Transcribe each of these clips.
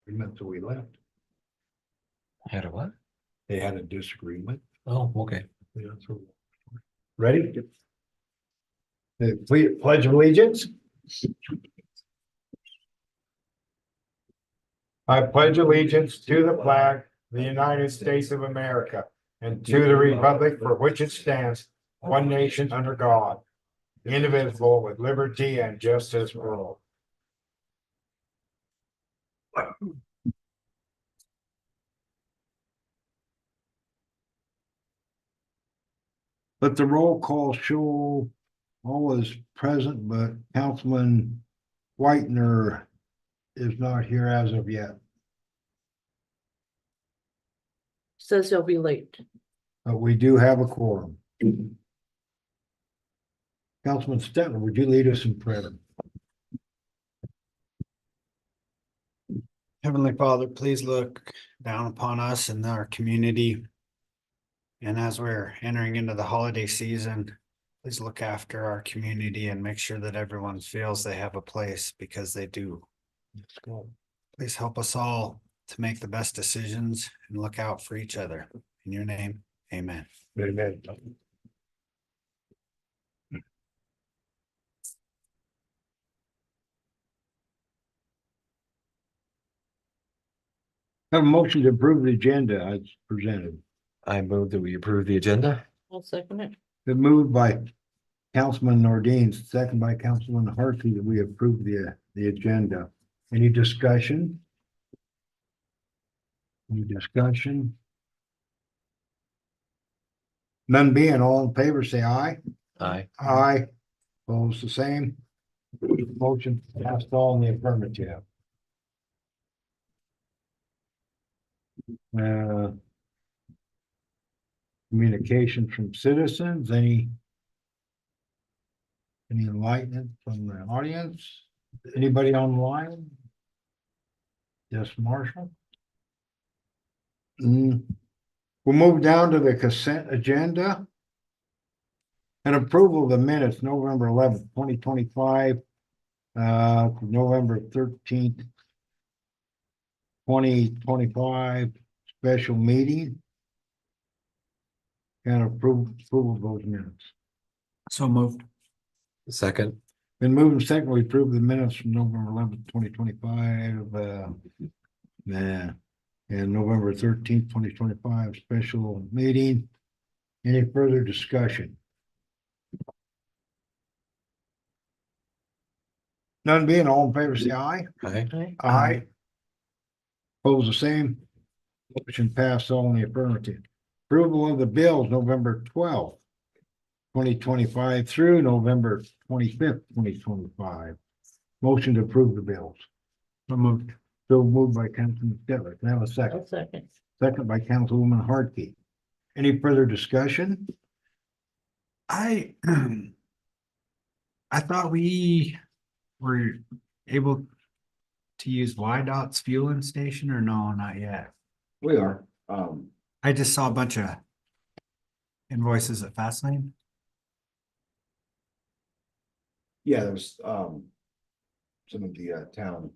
agreement, so we left. Had a what? They had a disagreement. Oh, okay. Yeah, so. Ready? The pledge of allegiance. I pledge allegiance to the flag of the United States of America and to the republic for which it stands, one nation under God, indivisible with liberty and justice for all. Let the roll call show all is present, but Councilman Whitener is not here as of yet. Says he'll be late. But we do have a quorum. Councilman Stetler, would you lead us in prayer? Heavenly Father, please look down upon us and our community. And as we're entering into the holiday season, please look after our community and make sure that everyone feels they have a place, because they do. Let's go. Please help us all to make the best decisions and look out for each other. In your name, amen. Amen. Have a motion to approve the agenda as presented. I move that we approve the agenda. I'll second it. Been moved by Councilman Nordine, second by Councilman Harkey, that we approve the agenda. Any discussion? Any discussion? None being, all in favor, say aye. Aye. Aye. Opposed, the same. Motion passed all in the affirmative. Communication from citizens, any enlightenment from the audience? Anybody online? Yes, Marshall? We'll move down to the consent agenda. An approval of the minutes, November 11th, 2025, November 13th, 2025 special meeting. And approval of those minutes. So moved. Second. Been moved and second, we approve the minutes from November 11th, 2025, and November 13th, 2025 special meeting. Any further discussion? None being, all in favor, say aye. Aye. Aye. Aye. Opposed, the same. Motion passed all in the affirmative. Approval of the bills, November 12th, 2025 through November 25th, 2025. Motion to approve the bills. So moved. So moved by Councilman Stetler. Can I have a second? I'll second. Second by Councilwoman Hartke. Any further discussion? I thought we were able to use YDOT's fueling station, or no, not yet. We are, I just saw a bunch of invoices at Fastlane. yeah, there's, some of the, town,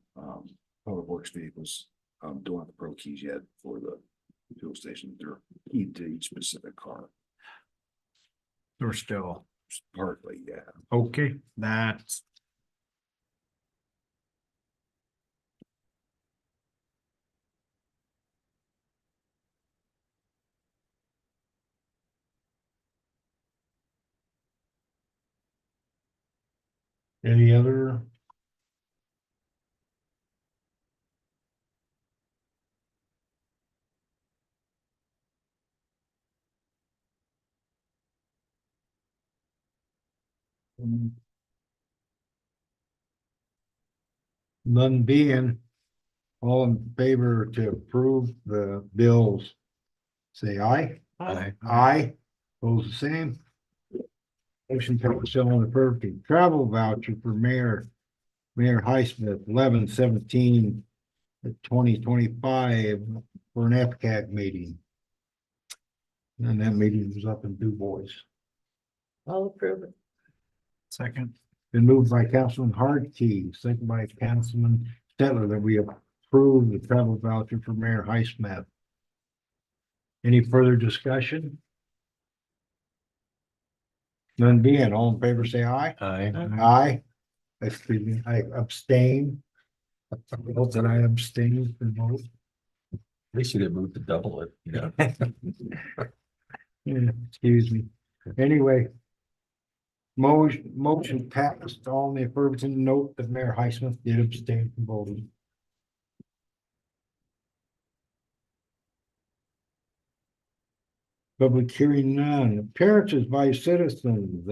public works vehicles, don't have the pro keys yet for the fuel station. They're keyed to each specific car, We're still, partly, yeah. okay, that's. Any other? None being, all in favor to approve the bills, say aye. Aye. Aye. Opposed, the same. Motion passes on the affirmative. Travel voucher for Mayor Highsmith, 11/17 2025 for an FCAG meeting. And that meeting was up in Du Bois. I'll approve it. Second. Been moved by Councilman Hartke, second by Councilman Stetler, that we approve the travel voucher for Mayor Highsmith. Any further discussion? None being, all in favor, say aye. Aye. Aye. Excuse me, I abstain. Vote that I abstain from both. At least you didn't move to double it, you know? Yeah, excuse me. Anyway. Motion passed, all in the affirmative, note that Mayor Highsmith did abstain from voting. Public hearing none, appearances by citizens,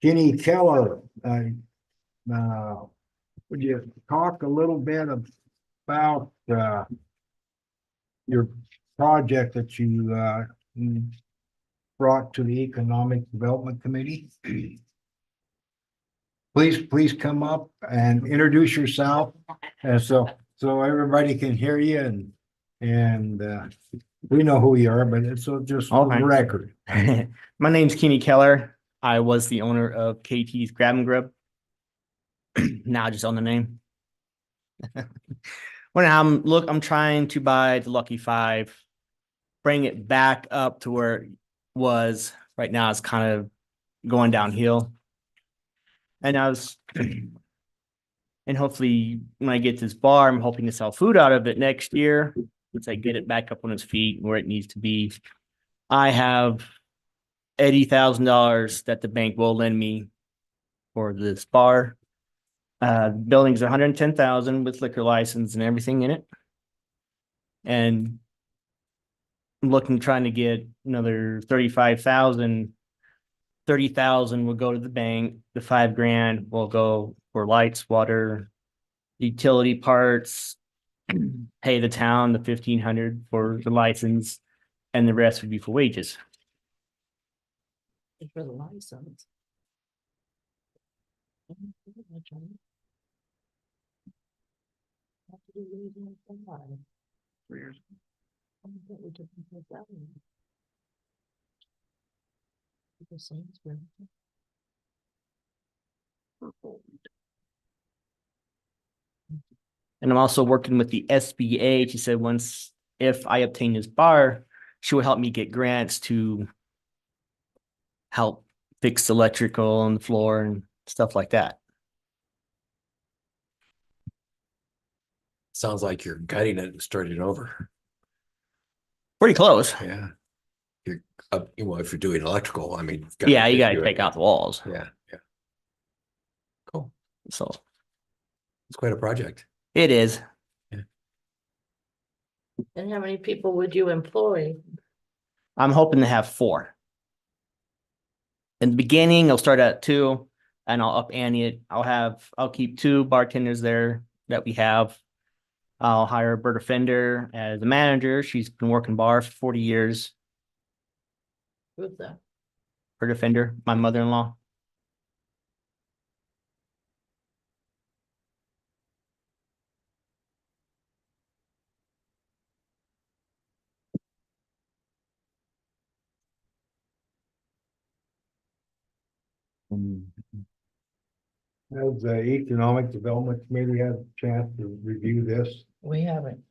Kenny Keller, would you talk a little bit about, your project that you, brought to the Economic Development Committee? Please come up and introduce yourself, and so everybody can hear you and we know who you are, but it's just for the Okay. record. My name's Kenny Keller. I was the owner of KT's Grab and Grub. Now I just own the name. I'm trying to buy the Lucky Five, bring it back up to where it was. Right now it's kind of going downhill. And and hopefully when I get this bar, I'm hoping to sell food out of it next year. Once I get it back up on its feet where it needs to be. I have $80,000 that the bank will lend me for this bar. Building's 110,000 with liquor license and everything in it. And I'm trying to get another 35,000. 30,000 will go to the bank. The $5,000 will go for lights, water, utility parts, pay the town the 1,500 for the license, and the rest would be for wages. For the license. And I'm also working with the SBA. She said if I obtain this bar, she will help me get grants to help fix the electrical on the floor and stuff like that. Sounds like you're gutting it and starting it over. Pretty close. Yeah. You're, well, if you're doing electrical, I mean. Yeah, you gotta take out the walls. Yeah, yeah. Cool. So It's quite a project. it is. And how many people would you employ? I'm hoping to have 4. In the beginning, I'll start at 2 and I'll up ante it. I'll keep 2 bartenders there that we have. I'll hire Berta Fender as the manager. She's been working bar for 40 years. With that? Berta Fender, my mother-in-law. Has the Economic Development Committee had a chance to review this? We haven't.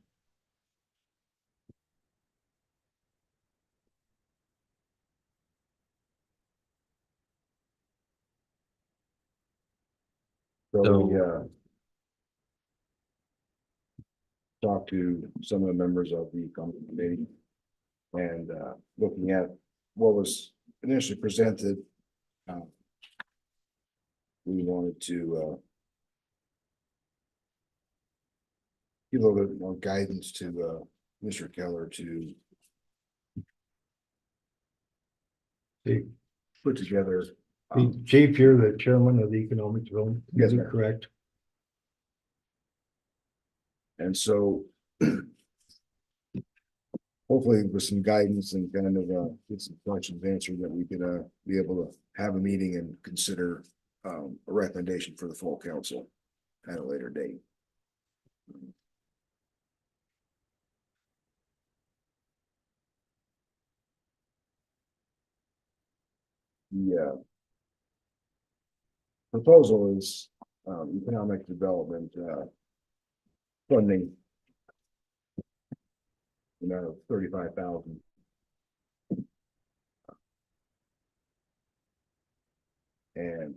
So we, talked to some of the members of the economic committee. And, looking at what was initially presented. We wanted to, give a little bit more guidance to, Mr. Keller to Chief, put together. Chief, you're the chairman of the Economic Development. Yes, Is sir. it correct? And so hopefully with some guidance and kind of get some questions answered that we could be able to have a meeting and consider a recommendation for the full council at a later date. The proposal is economic development funding. Of 35,000. And.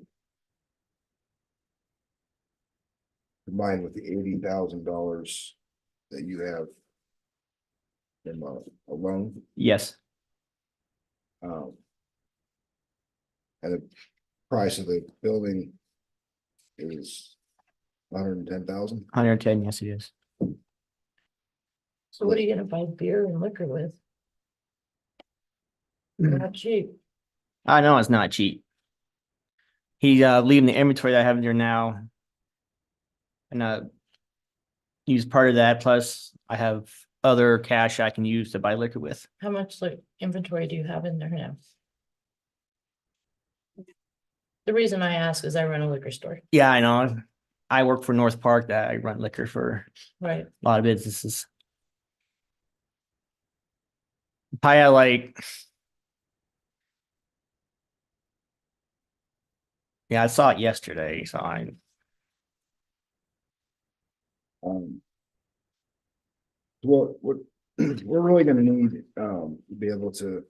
Combined with the $80,000 that you have. In a loan. Yes, Um. And the price of the building. Is. 110,000. 110, yes, it is. So what are you gonna buy beer and liquor with? Not cheap. I know it's not cheap. He's leaving the inventory that I have in there now. And use part of that, plus I have other cash I can use to buy liquor with. How much like inventory do you have in there now? The reason I ask is I run a liquor store, Yeah, I know. I work for North Park, that I run liquor for right? a lot of businesses. Probably like, yeah, I saw it yesterday, so I, Um. What we're really gonna need, to be able to.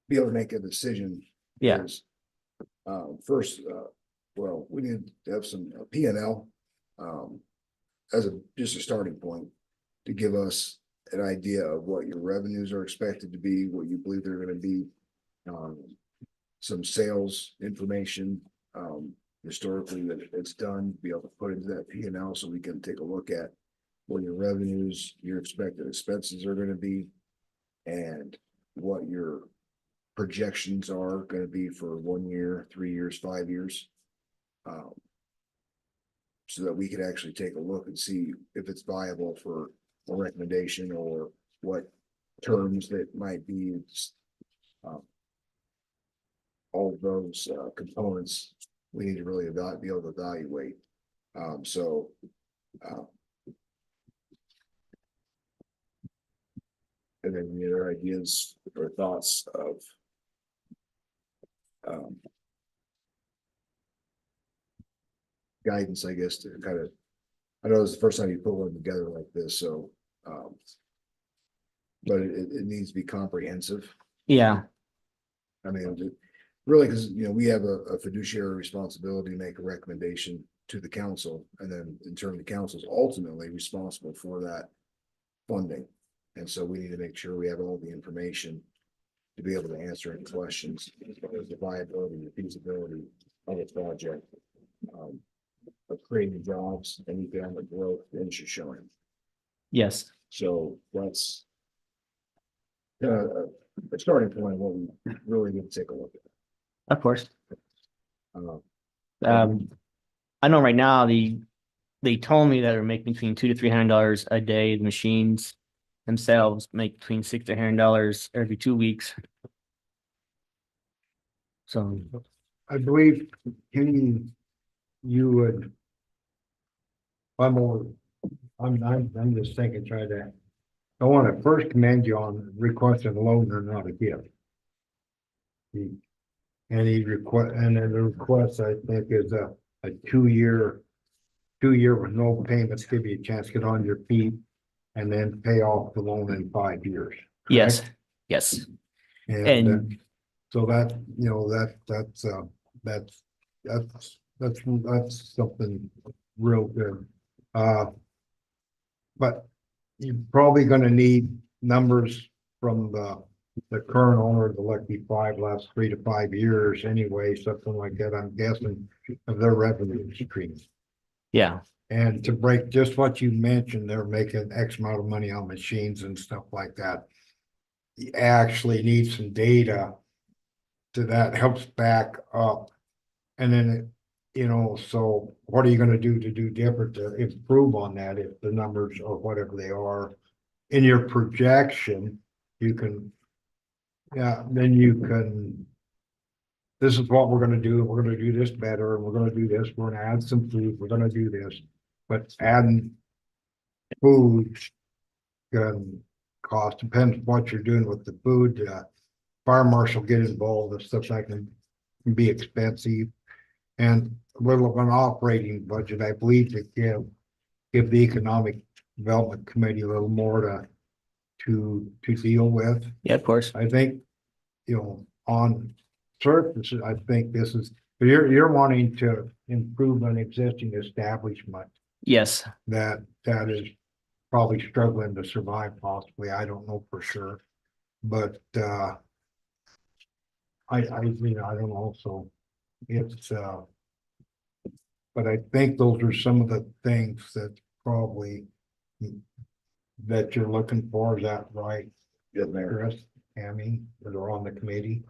Be able to make a decision. Yeah. is, first, well, we need to have some P and L. As just a starting point. To give us an idea of what your revenues are expected to be, what you believe they're gonna be. Some sales information, historically that it's done, be able to put into that P and L so we can take a look at. What your revenues, your expected expenses are gonna be. And what your projections are gonna be for 1 year, 3 years, 5 years. So that we could actually take a look and see if it's viable for a recommendation or what terms that might be. All of those components, we need to really be able to evaluate. So. And then the other ideas or thoughts of. Guidance, I guess, to kind of. I know it's the first time you put one together like this, so. But it needs to be comprehensive. yeah, I mean, really, because, we have a fiduciary responsibility to make a recommendation to the council, and then in turn, the council is ultimately responsible for that funding. And so we need to make sure we have all the information to be able to answer any questions as far as the viability and the feasibility of a project. Of creating jobs and economic growth in Shoshoni. yes, So that's a starting point of what we really need to take a look at. of course. Uh, I know right now they told me that they're making between $200 to $300 a day. The machines themselves make between $600 to $800 every 2 weeks. So I believe, Kenny, you would. I'm just thinking, try that. I want to first commend you on requesting a loan or not a gift. And he request, and then the request, I think, is a 2 year with no payments, give you a chance to get on your feet. And then pay off the loan in 5 years. yes, correct? yes. And And so that, that's something real good. But you're probably gonna need numbers from the current owner of the Lucky Five last 3 to 5 years anyway, something like that, I'm guessing, of their revenue streams. yeah, And to break just what you mentioned, they're making X amount of money on machines and stuff like that. You actually need some data that helps back up. And then, so what are you gonna do to do different to improve on that if the numbers or whatever they are in your projection, you can, yeah, then you can. This is what we're gonna do. We're gonna do this better, and we're gonna do this. We're gonna add some food. We're gonna do this. But adding food can cost, depends what you're doing with the food. Fire marshal get involved, and stuff like that can be expensive. And a little of an operating budget, I believe, to give the Economic Development Committee a little more to deal with. Yeah, of course. I think, on surface, I think this is, you're wanting to improve an existing establishment Yes. that is probably struggling to survive possibly. I don't know for sure. But, I don't know, so it's, but I think those are some of the things that probably that you're looking for. Is that right, Yes, Mayor. Chris, Tammy, that are on the committee?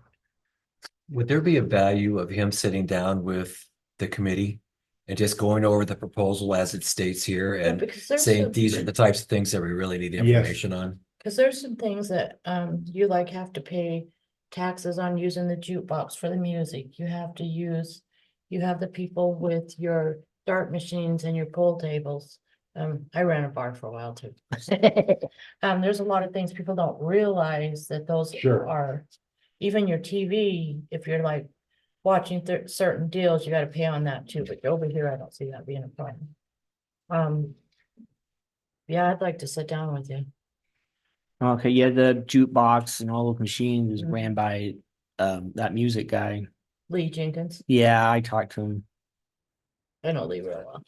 Would there be a value of him sitting down with the committee and just going over the proposal as it states here and Because there's saying some, these are the types of things that we really need Yes. information on? because there's some things that, you like have to pay taxes on using the jukebox for the music. You have the people with your dart machines and your pool tables. I ran a bar for a while too. There's a lot of things people don't realize that those Sure. are, even your TV, if you're like watching certain deals, you gotta pay on that too, but over here, I don't see that being a problem. Yeah, I'd like to sit down with you. Okay, yeah, the jukebox and all those machines is Mhm. ran by that music guy. Lee Jenkins, Yeah, I talked to him. I know Lee real well.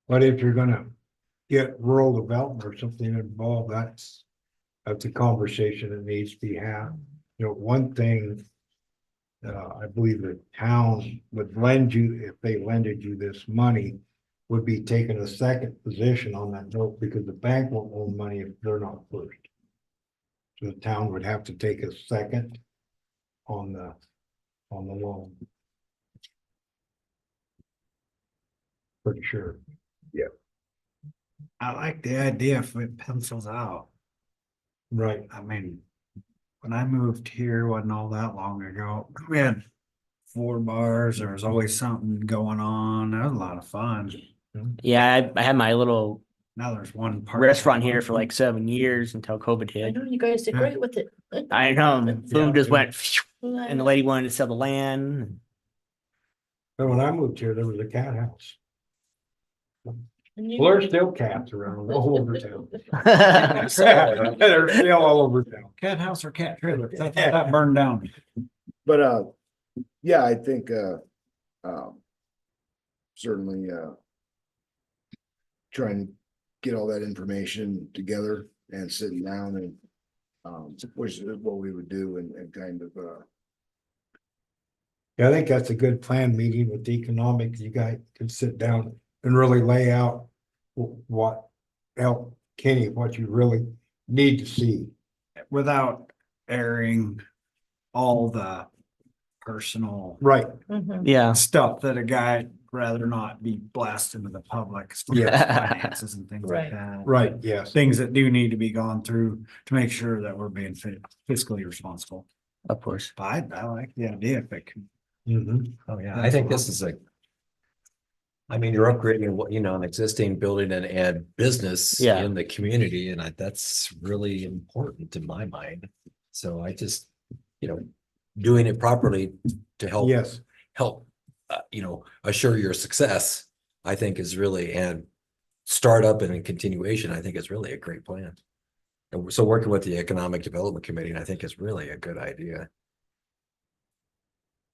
But if you're gonna get rural development or something involved, that's a conversation that needs to be had. One thing. I believe the town would lend you, if they lended you this money, would be taking a second position on that note because the bank won't loan money if they're not first. So the town would have to take a second on the loan. Pretty sure. I like the idea if it pencils out. Right. I mean, when I moved here, wasn't all that long ago, we had 4 bars, there was always something going on, that was a lot of fun. Yeah, I had my little Now there's one restaurant here for like 7 years until COVID I hit. know you guys did Yeah. great with it. I know, boom Yeah, just yeah. went, and the lady wanted to sell the land. But when I moved here, there was a cat house. And you- Well, there's still cats around all over town. Yeah, They're still all over town. cat house or cat trailer, that burned down. But, yeah, I think, certainly, trying to get all that information together and sitting down and, which is what we would do and kind of, Yeah, I think that's a good plan, meeting with the economics. You guys can sit down and really lay out what help Kenny, what you really need to see. Without airing all the personal Right. Mhm. stuff that a guy rather not be blasted to the public, as far as Yeah. finances and things Right. like that. Right, yes. Things that do need to be gone through to make sure that we're being fiscally responsible. of course. But I like the idea if it can. Mhm. Oh, yeah, I think this is I mean, you're upgrading what, an existing building and business Yeah. in the community, and that's really important in my mind. So I just, doing it properly to help Yes, assure your success, I think is really, and startup and in continuation, I think is really a great plan. And so working with the Economic Development Committee, I think is really a good idea.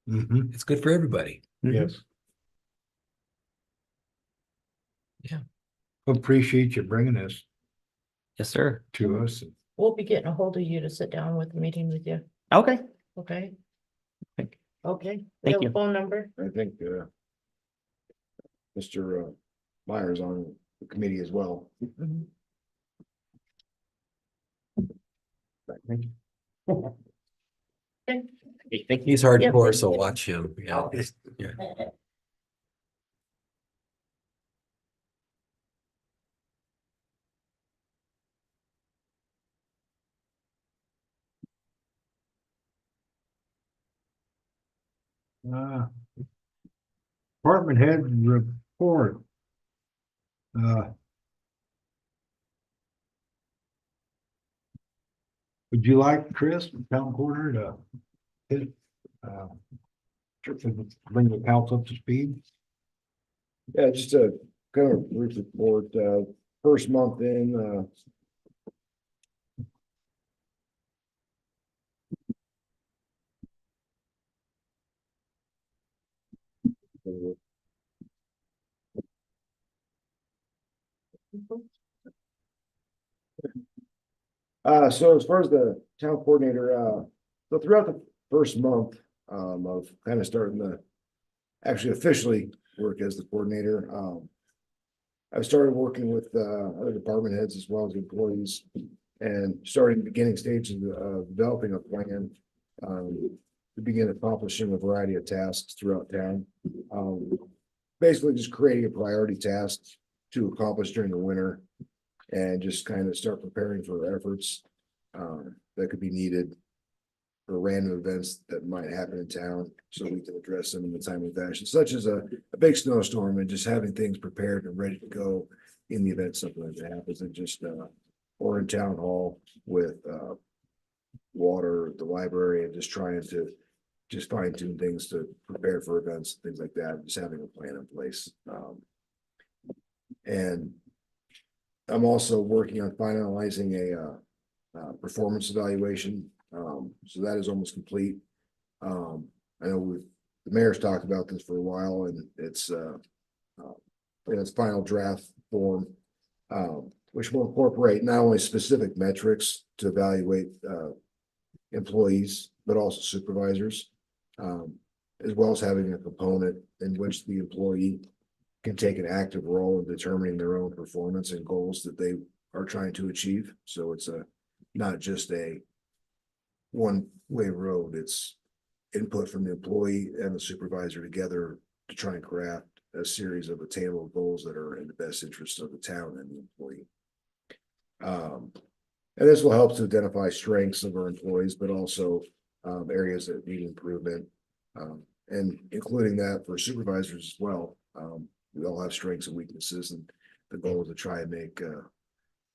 mhm, It's good for everybody. Mhm. yes. Yeah. Appreciate you bringing this Yes, sir. to us. We'll be getting a hold of you to sit down with a meeting with you, Okay. okay? Okay. Okay. We Thank have a you. phone number? I think, Mr. Myers on the committee as well. Mhm. Okay. Thank you. He's Yep. hardcore, so watch him. Yeah. Yeah. Department head report. Uh. Would you like Chris, town quarter, to hit, Bring the council up to speed. Yeah, just a kind of brief report, first month in, so as far as the town coordinator, so throughout the first month, of kind of starting to actually officially work as the coordinator, I started working with, other department heads as well as employees and starting the beginning stages of developing a plan, to begin accomplishing a variety of tasks throughout town. Basically just creating a priority task to accomplish during the winter and just kind of start preparing for efforts that could be needed for random events that might happen in town, so we can address them in a timely fashion, such as a big snowstorm and just having things prepared and ready to go in the event something like that happens, and just or in town hall with water, the library, and just trying to just fine tune things to prepare for events, things like that, just having a plan in place. And I'm also working on finalizing a performance evaluation. So that is almost complete. I know the mayor's talked about this for a while, and it's in its final draft form, which will incorporate not only specific metrics to evaluate employees, but also supervisors, as well as having a component in which the employee can take an active role in determining their own performance and goals that they are trying to achieve. So it's not just a one-way road, it's input from the employee and the supervisor together to try and craft a series of attainable goals that are in the best interest of the town and the employee. And this will help to identify strengths of our employees, but also areas that need improvement, and including that for supervisors as well. We all have strengths and weaknesses, and the goal is to try and make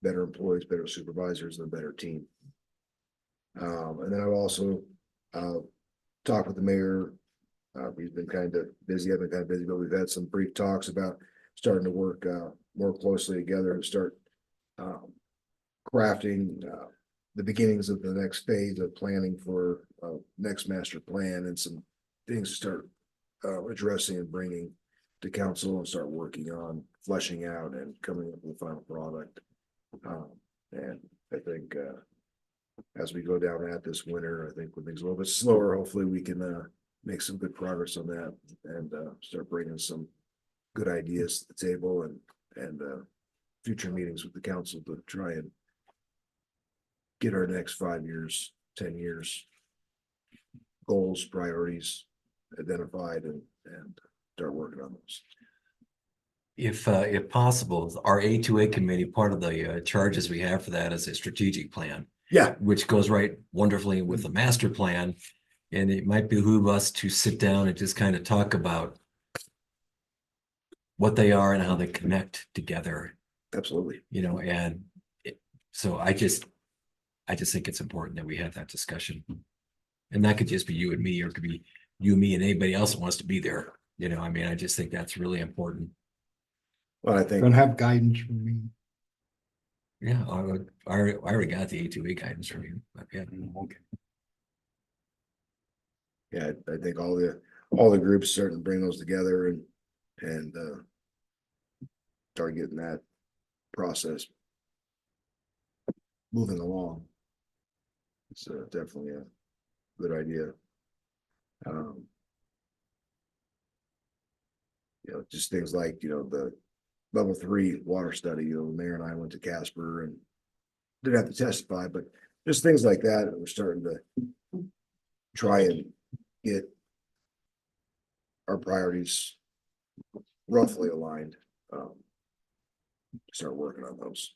better employees, better supervisors, and a better team. And then I've also talked with the mayor. He's been kind of busy, I've been kind of busy, but we've had some brief talks about starting to work more closely together and start crafting the beginnings of the next phase of planning for next master plan, and some things to start addressing and bringing to council and start working on fleshing out and coming up with a final product. And I think as we go down at this winter, I think when things are a little bit slower, hopefully we can make some good progress on that and start bringing some good ideas to the table and future meetings with the council to try and get our next 5 years, 10 years goals, priorities identified and start working on those. If possible, our A2A committee, part of the charges we have for that is a strategic plan, Yeah, which goes right wonderfully with the master plan. And it might behoove us to sit down and just kind of talk about what they are and how they connect together, absolutely. and so I just think it's important that we have that discussion. And that could just be you and me, or it could be you, me, and anybody else who wants to be there. I just think that's really important. Well, I think, Don't have guidance from me. Yeah, I already got the A2A guidance from you. But yeah. Okay. yeah, I think all the groups starting to bring those together and start getting that process moving along. It's definitely a good idea. Just things like, the level 3 water study, the mayor and I went to Casper and didn't have to testify, but just things like that. We're starting to try and get our priorities roughly aligned. Start working on those.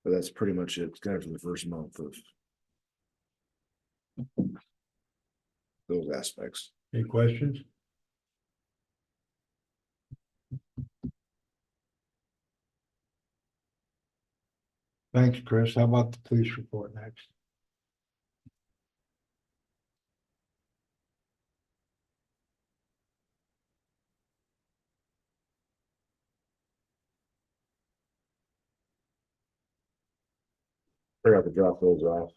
But that's pretty much it, kind of for the first month of those aspects. Any questions? Thanks, Chris. How about the police report next? Forgot to drop those off.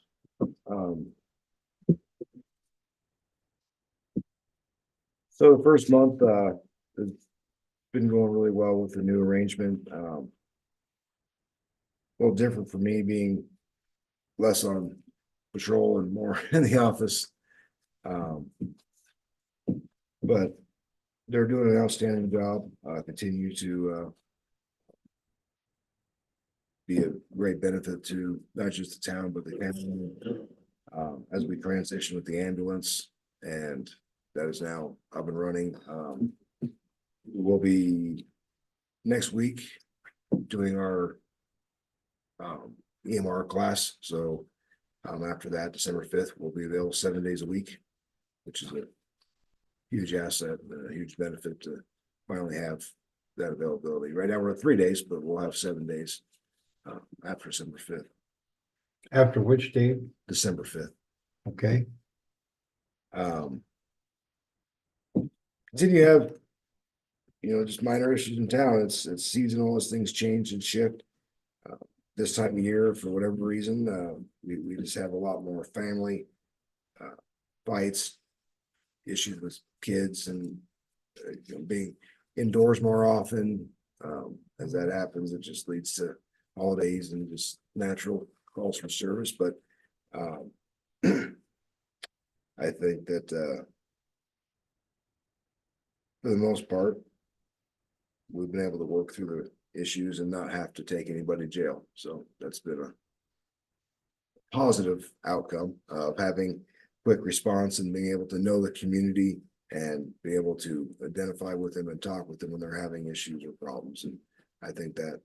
So the first month, it's been going really well with the new arrangement. A little different for me being less on patrol and more in the office. But they're doing an outstanding job, continue to be a great benefit to not just the town, but the county. As we transition with the ambulance, and that is now up and running. We'll be next week doing our EMR class. So after that, December 5th, we'll be available 7 days a week, which is a huge asset, and a huge benefit to finally have that availability. Right now we're at 3 days, but we'll have 7 days after December 5th. After which date? December 5th. Okay, Continue to have, just minor issues in town. It's seasonal as things change and shift. This time of year, for whatever reason, we just have a lot more family fights, issues with kids, and being indoors more often. As that happens, it just leads to holidays and just natural calls for service. But I think that for the most part, we've been able to work through the issues and not have to take anybody to jail. So that's been a positive outcome of having quick response and being able to know the community and be able to identify with them and talk with them when they're having issues or problems. And I think that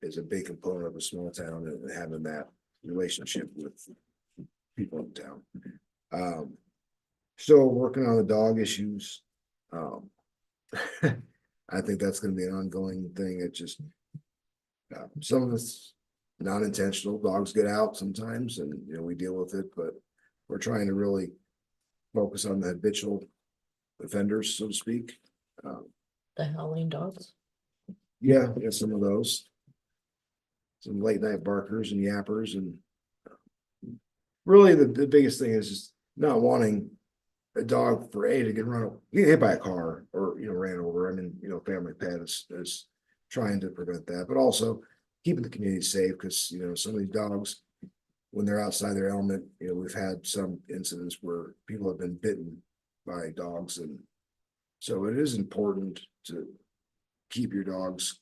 is a big component of a small town, and having that relationship with people in town. Still working on the dog issues. I think that's going to be an ongoing thing. It just, some of it's not intentional. Dogs get out sometimes, and we deal with it, but we're trying to really focus on the habitual offenders, so to speak. The howling dogs. Yeah, some of those. Some late night barkers and yappers, and really the biggest thing is just not wanting a dog for to get hit by a car or ran over. I mean, family pet is trying to prevent that, but also keeping the community safe, because some of these dogs, when they're outside their element, we've had some incidents where people have been bitten by dogs, and so it is important to keep your dogs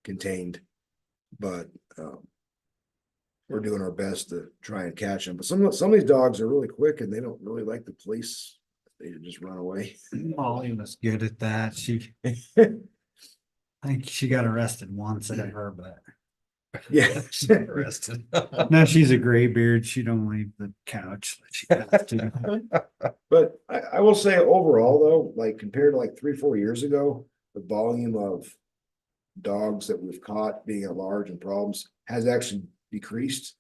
contained. But we're doing our best to try and catch them. But some of these dogs are really quick, and they don't really like the police. They just run away. Molly was good at that. I think she got arrested once ever, but Yeah. Interested. no, she's a graybeard. She don't leave the couch. She has to. But I will say overall though, like compared to like 3-4 years ago, the volume of dogs that we've caught being at large and problems has actually decreased,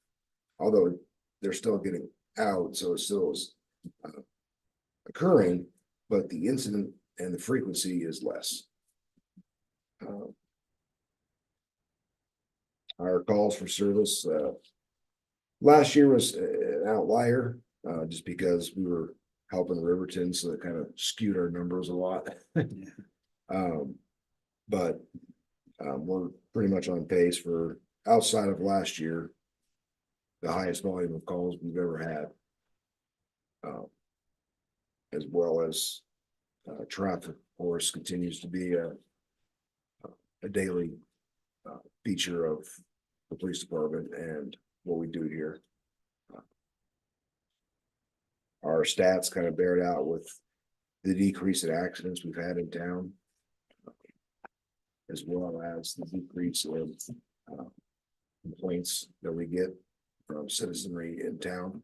although they're still getting out, so it still is occurring, but the incident and the frequency is less. Our calls for service last year was an outlier, just because we were helping Riverton, so it kind of skewed our numbers a lot. But we're pretty much on pace for, outside of last year, the highest volume of calls we've ever had, as well as traffic, of course, continues to be a daily feature of the police department and what we do here. Our stats kind of bear it out with the decrease in accidents we've had in town, as well as the decrease in complaints that we get from citizenry in town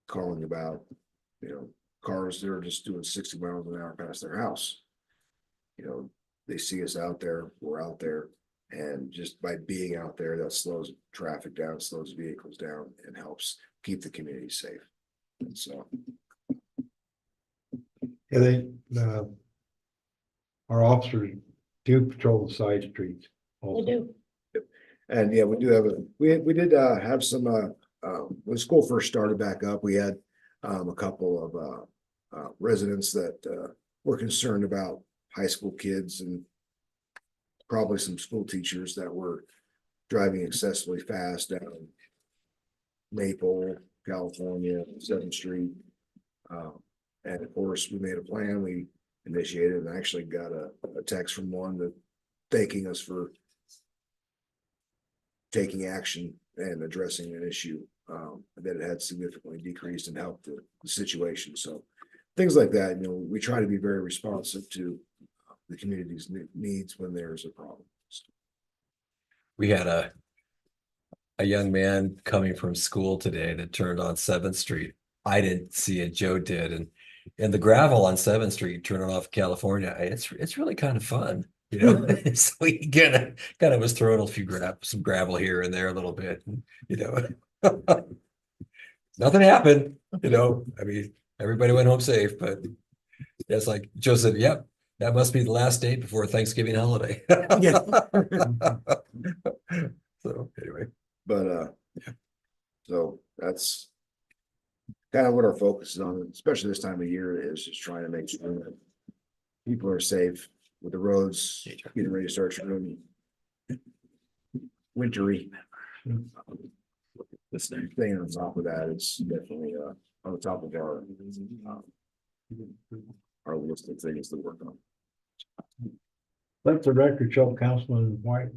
calling about, cars that are just doing 60 miles an hour past their house. They see us out there, we're out there, And just by being out there, that slows traffic down, slows vehicles down, and helps keep the community safe. And so, Yeah, our officers do patrol the side streets. They also. do. and yeah, we do have we did have some when school first started back up, we had a couple of residents that were concerned about high school kids and probably some school teachers that were driving excessively fast down Maple, California, 7th Street. And of course, we made a plan, we initiated and actually got a text from one that thanking us for taking action and addressing an issue that it had significantly decreased and helped the situation. So things like that, we try to be very responsive to the community's needs when there's a problem. We had a young man coming from school today that turned on 7th Street. I didn't see it, Joe did, and the gravel on 7th Street turning off California, it's really kind of fun, So he kind of was throwing a few some gravel here and there a little bit, Nothing happened, I mean, everybody went home safe, but it's like Joe said, yep, that must be the last day before Thanksgiving holiday. Yeah. So anyway. But so that's kind of what our focus is on, especially this time of year, is just trying to make sure that people are safe with the roads getting ready to start turning wintry. This thing on top of that is definitely on the top of our list of things to work on. Let the record show Councilman White,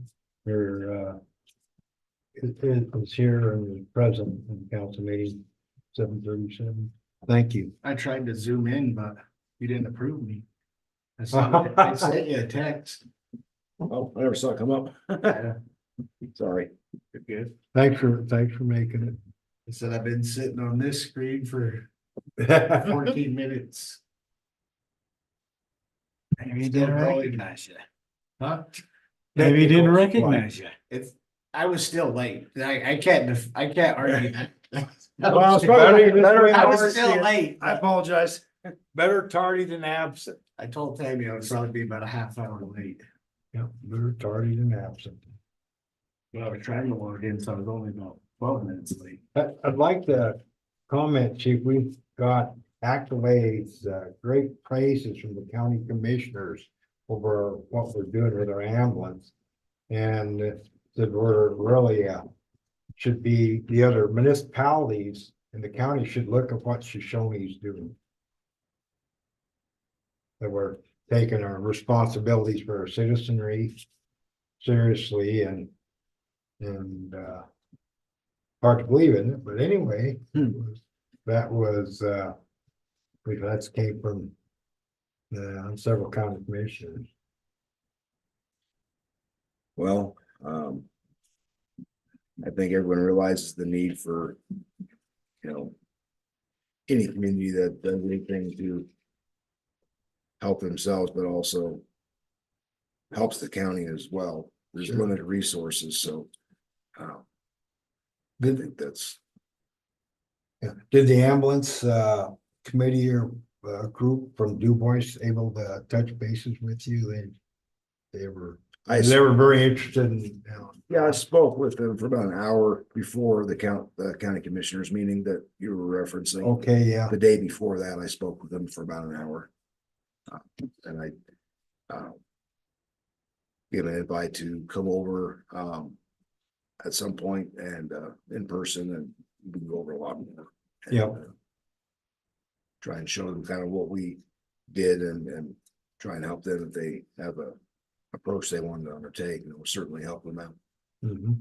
is here and is present in the council meeting, 7:37. Thank you. I tried to zoom in, but you didn't approve me. I sent you a text. Oh, I never saw it come up. Sorry. You're good. Thanks for making it. I said I've been sitting on this screen for 14 minutes. Maybe he didn't recognize you. Huh? Maybe he didn't recognize you. I was still late. I can't argue that. Well, it's probably better I was tardy still than- late. I apologize. Better tardy than absent. I told Tammy I would probably be about a half hour late. Yep, better tardy than absent. Well, I was trying to log in, so I was only about 12 minutes late. I'd like to comment, Chief, we've got accolades, great praises from the county commissioners over what we're doing with our ambulance. And that we're really, should be, the other municipalities in the county should look at what Shoshoni's doing. That we're taking our responsibilities for our citizenry seriously and hard to believe in it, but anyway, that came from several county commissioners. Well, I think everyone realizes the need for, any community that does anything to help themselves, but also helps the county as well. There's Sure. limited resources, so I think that's, Yeah. Did the ambulance committee or group from Du Bois able to touch bases with you? They were very interested in. Yeah, I spoke with them for about an hour before the county commissioners meeting that you were referencing. Okay, yeah. The day before that, I spoke with them for about an hour. And I gave an invite to come over at some point and in person, and we can go over a lot more. And, Yeah. Try and show them kind of what we did and try and help them if they have a approach they wanted to undertake, and we'll certainly help them out. Mhm.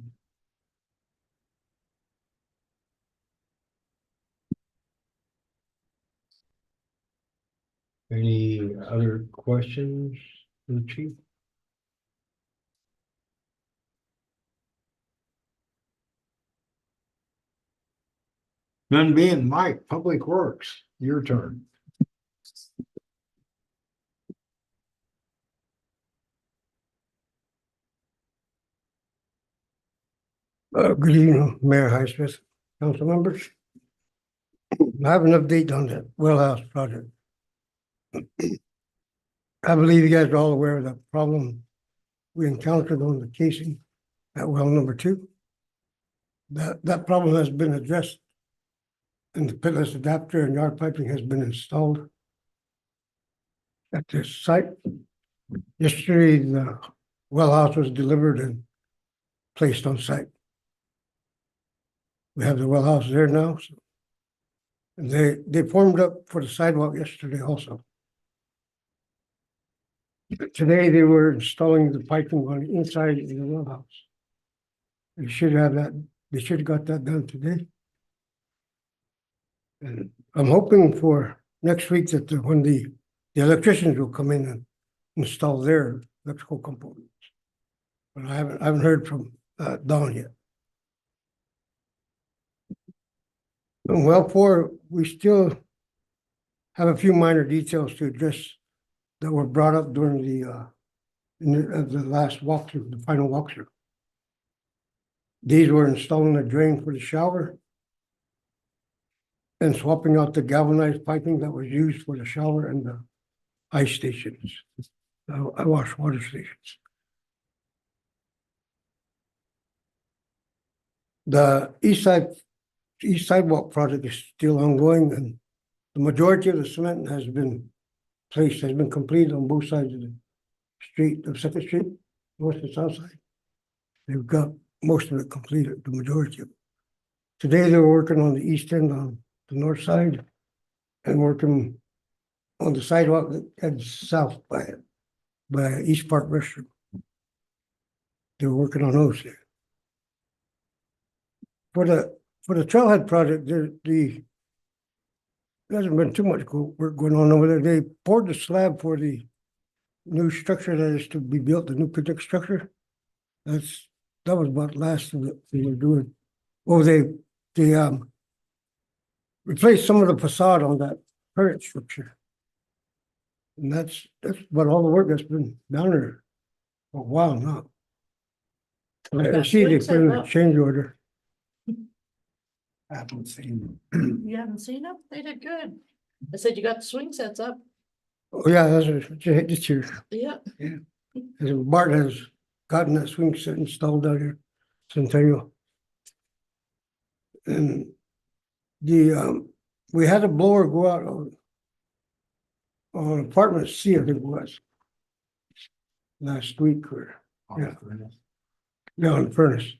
Any other questions for the chief? None being, Mike, Public Works, your turn. Good evening, Mayor Highsmith, council members. I have an update on the well house project. I believe you guys are all aware of the problem we encountered on the casing at well number 2. That problem has been addressed, and the pitless adapter and yard piping has been installed at this site. Yesterday, the well house was delivered and placed on site. We have the well house there now. And they formed up for the sidewalk yesterday also. Today, they were installing the piping on the inside of the well house. They should have got that done today. And I'm hoping for next week that when the electricians will come in and install their electrical components. But I haven't heard from Dawn yet. And well, we still have a few minor details to address that were brought up during the last walkthrough, the final walkthrough. These were installing a drain for the shower and swapping out the galvanized piping that was used for the shower and the ice stations. I wash water stations. The east sidewalk project is still ongoing, and the majority of the cement has been completed on both sides of the street, of Second Street, north and south side. They've got most of it completed, the majority of it. Today, they're working on the east end on the north side and working on the sidewalk that heads south by East Park Restroom. They're working on those there. For the trailhead project, there hasn't been too much work going on over there. They poured the slab for the new structure that is to be built, the new picnic structure. That was about last of it they were doing. Well, they replaced some of the facade on that current structure. And that's about all the work that's been down there for a while now. I see they put in a change order. I haven't seen. You haven't seen them? They did good. I said you got the swing sets up. Oh, yeah, that's this year. Yeah. Bart has gotten that swing set installed out here, Centennial. And we had a blower go out on apartment C, I think it was. Last week or, yeah. Yeah, on the furnace.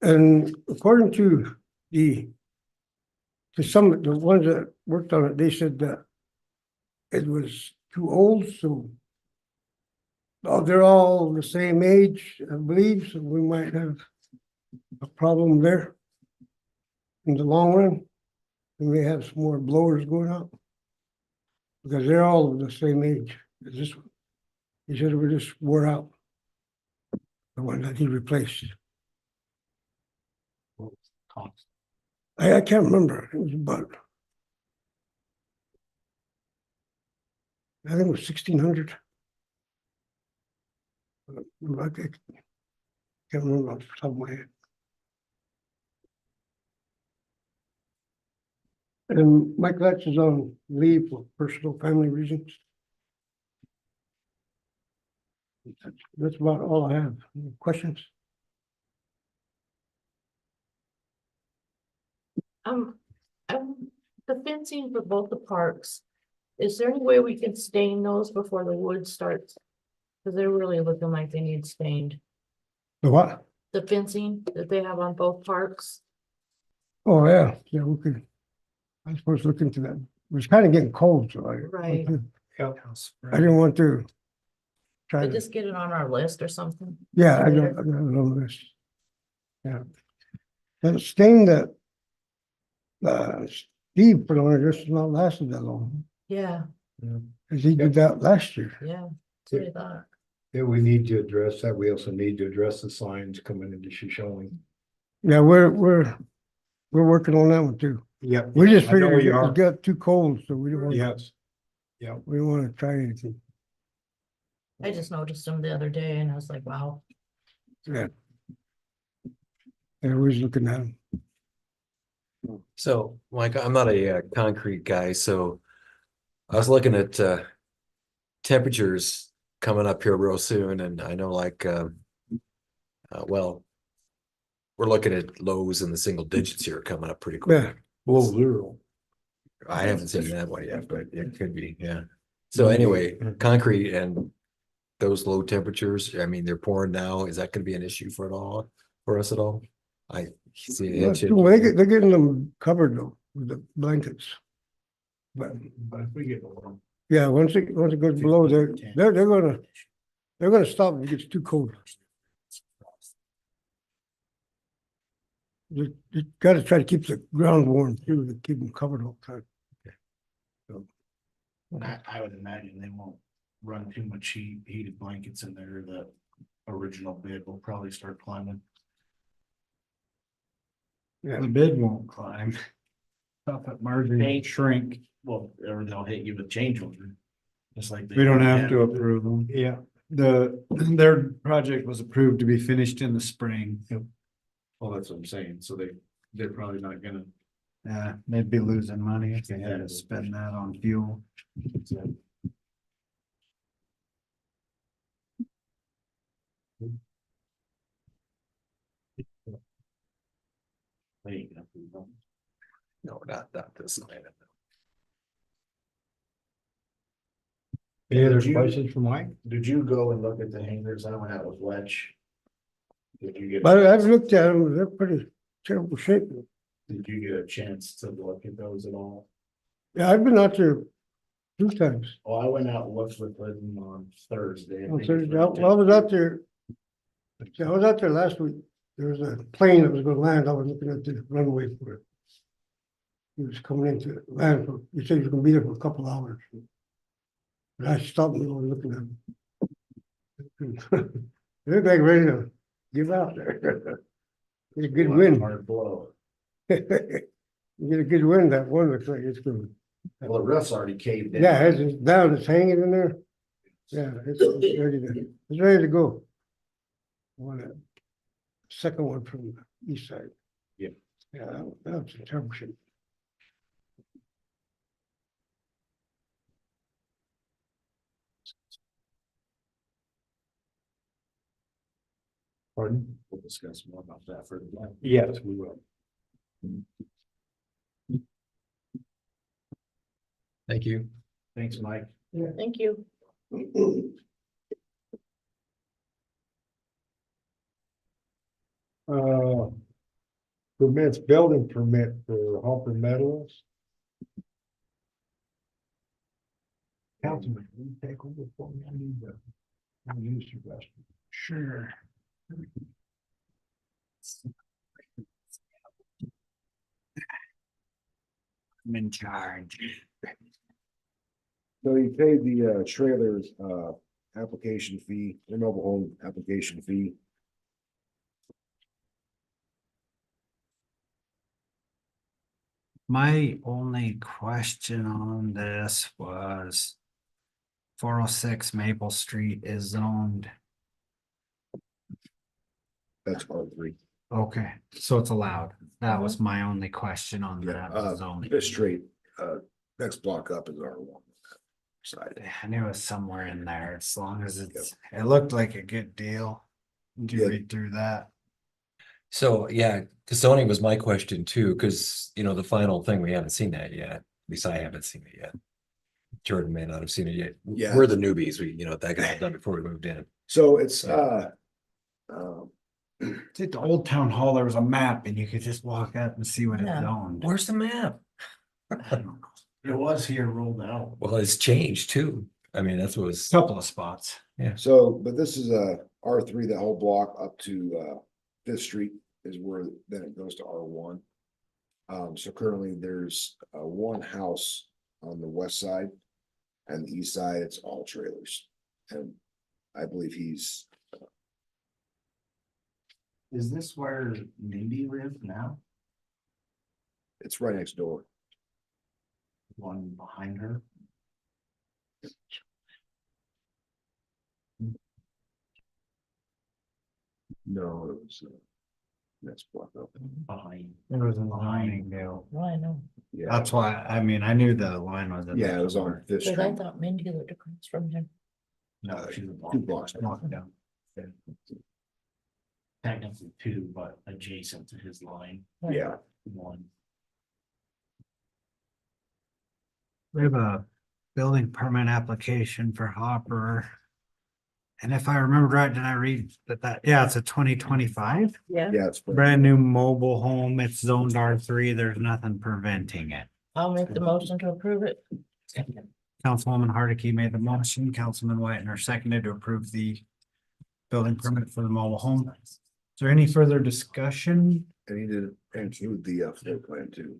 And according to the ones that worked on it, they said that it was too old, so they're all the same age, I believe, so we might have a problem there in the long run. We may have some more blowers going out because they're all the same age as this one. He said it was just wore out, the one that he replaced. I can't remember. It was about, I think it was 1,600. I can't remember off the top of my head. And Mike Letch is on leave for personal family reasons. That's about all I have. Any questions? The fencing for both the parks, is there any way we can stain those before the wood starts? Cause they're really looking like they need stained. The what? The fencing that they have on both parks. Oh, yeah, we could. I'm supposed to look into that. It was kind of getting cold, so Right. I didn't want to try But to. just get it on our list or something. Yeah, I later. don't know this. Yeah. That stain that Steve put on it, this has not lasted that long. Yeah, Cause he did that last year. yeah, that's what I thought. Yeah, we need to address that. We also need to address the signs coming into Shoshoni. Yeah, we're working on that one too. Yep. We just I know figured you it are. got too cold, so we don't want, Yes. Yeah. we don't want to try anything. I just noticed them the other day and I was like, wow. Yeah. Everybody's looking at them. So, Mike, I'm not a concrete guy, so I was looking at temperatures coming up here real soon, and I know well, we're looking at lows in the single digits here coming up pretty Yeah. quick. Below zero. I haven't seen that one yet, but it could be, yeah. So anyway, concrete and those low temperatures, I mean, they're pouring now. Is that gonna be an issue for us at all? I see a head shake. They're getting them covered though, with the blankets. But If we get along. yeah, once it goes below, they're gonna stop if it gets too cold. You gotta try to keep the ground warm too, to keep them covered all the time. I would imagine they won't run too much heated blankets in there. The original bid will probably start climbing. Yeah. The bid won't climb. Stuff at margin shrink. Well, or they'll hit you with change order. Just like. We don't have to approve them. Yeah, their project was approved to be finished in the spring. Well, that's what I'm saying. So they're probably not gonna. Yeah, they'd be losing money if they had to spend that on fuel. They ain't gonna approve them. No, not this kind of. Any other Did you- questions for Mike? Did you go and look at the hangers? I went out with Wedge. Did you get? But I've looked at them, they're pretty terrible shape. Did you get a chance to look at those at all? Yeah, I've been out there 2 times. Oh, I went out and looked with them on Thursday. On Thursday. Well, I was out there. I was out there last week. There was a plane that was gonna land. I was looking at the runway for it. He was coming into land for, he said he was gonna be there for a couple hours. And I stopped and was looking at him. They're like ready to give out there. Get a good wind. Hard blow. You get a good wind, that one looks like it's good. Well, the roof's already caved in. Yeah, it's down, it's hanging in there. Yeah, it's ready to go. One, second one from the east side. Yeah. Yeah, that was a terrible shape. Pardon? We'll discuss more about that further. down. Yes, we will. Thank you. Thanks, Mike. Thank you. Permits, building permit for Hopper Meadows. Councilman, will you take over for me? I need to. I'll use your best. Sure. I'm in charge. So you paid the trailers application fee, the mobile home application fee. My only question on this was 406 Maple Street is zoned. That's R3. Okay, so it's allowed. That was my only question on Yeah, that zoning. this straight, next block up is R1 side. I knew it was somewhere in there, as long as it looked like a good deal. You can Yeah. read through that. So, yeah, Shoshoni was my question too, because, the final thing, we haven't seen that yet. At least I haven't seen it yet. Jordan may not have seen it yet. Yeah. We're the newbies. That got done before we moved in. So it's, It's at the old town hall, there was a map and you could just walk out and see what it's Yeah. zoned. Where's the map? I don't know. It was here rolled out. Well, it's changed too. I mean, that's what was, Couple of spots. so, but this is a R3, the whole block up to Fifth Street is where then it goes to R1. So currently there's one house on the west side and the east side, it's all trailers. And I believe he's, Is this where Mindy lives now? it's right next door. One behind her? No, it was, That's blocked up. behind. It was a lining deal. Well, I know, Yeah, That's why, I mean, I knew the line was. in yeah, there it was on somewhere. Fifth cause I Street. thought Mindy lived across from him. No, she's a Two blocks. Blocked down. technically two, but adjacent to his line, Right. Yeah, one. We have a building permit application for Hopper. And if I remember right, did I read that, yeah, it's a 2025 Yeah, yeah, it's. brand new mobile home. It's zoned R3. There's nothing preventing it. I'll make the motion to approve it. Councilwoman Hardikey made the motion, Councilman Whitener seconded to approve the building permit for the mobile home. Is there any further discussion? And he did include the floor plan too.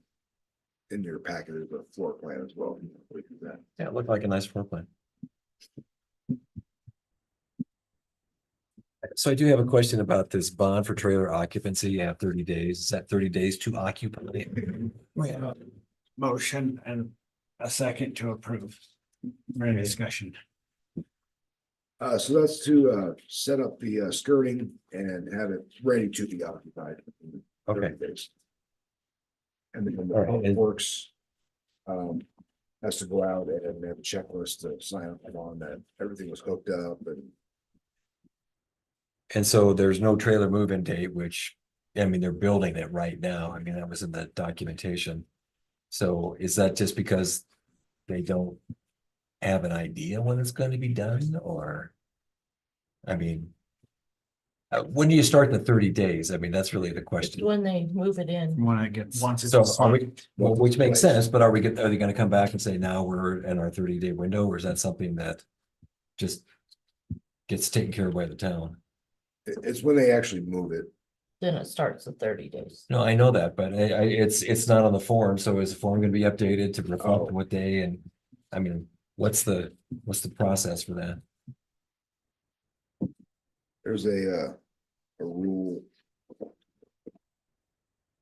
In your packet is a floor plan as well. We do that. Yeah, it looked like a nice floor plan. So I do have a question about this bond for trailer occupancy. You have 30 days. Is that 30 days to occupy? We have a motion and a second to approve. Any discussion? So that's to set up the skirting and have it ready to be occupied. in 30 Okay. days. And then the All right, public and- works. Has to go out and have a checklist to sign up on that everything was hooked up And so there's no trailer move-in date, which, I mean, they're building it right now. I mean, that was in the documentation. So is that just because they don't have an idea when it's going to be done, or? I mean, when do you start the 30 days? I mean, that's really the It's question. when they move it in. When it gets. Once it's. So are we, well, which makes Place. sense, but are they gonna come back and say now we're in our 30-day window, or is that something that just gets taken care of by the town? it's when they actually move it. Then it starts the 30 days. No, I know that, but it's not on the form, so is the form gonna be updated to Oh. reflect what day and, I mean, what's the process for that? There's a rule.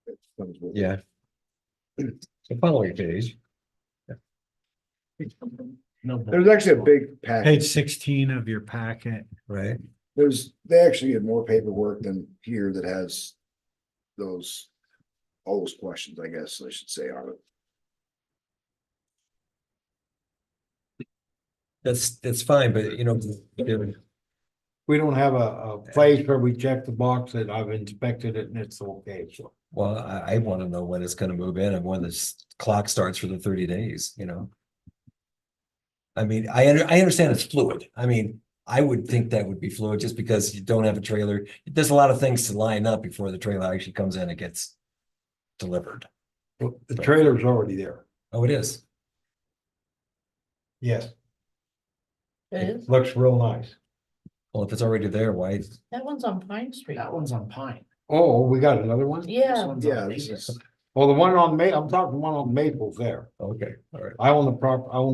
that comes with it. Yeah. The following page, No. There's actually a big package. Page 16 of your packet. right? They actually had more paperwork than here that has those, all those questions, I guess I should say on it. That's fine, but you know, We don't have a place where we check the box that I've inspected it and it's okay, so. well, I wanna know when it's gonna move in and when this clock starts for the 30 days, you know? I mean, I understand it's fluid. I mean, I would think that would be fluid just because you don't have a trailer. There's a lot of things to line up before the trailer actually comes in and gets delivered. The trailer's already there. Oh, it is. Yes, It is. looks real nice. Well, if it's already there, why? That one's on Pine Street. That one's on Pine. Oh, we got another one? This Yeah, one's Yeah, on this Davis. is, Well, the one on I'm talking one on Maple's there. Okay, all right. I own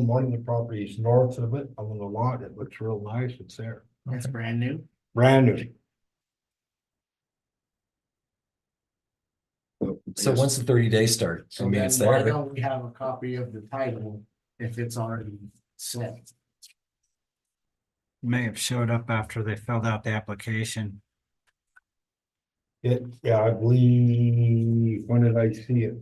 one of the properties north of it. I own a lot. It looks real nice. It's there. It's brand new. Brand new. So once the 30 days start, I So mean, then it's why there. don't we have a copy of the title if it's already set? May have showed up after they filled out the application. Yeah, I believe, when did I see it?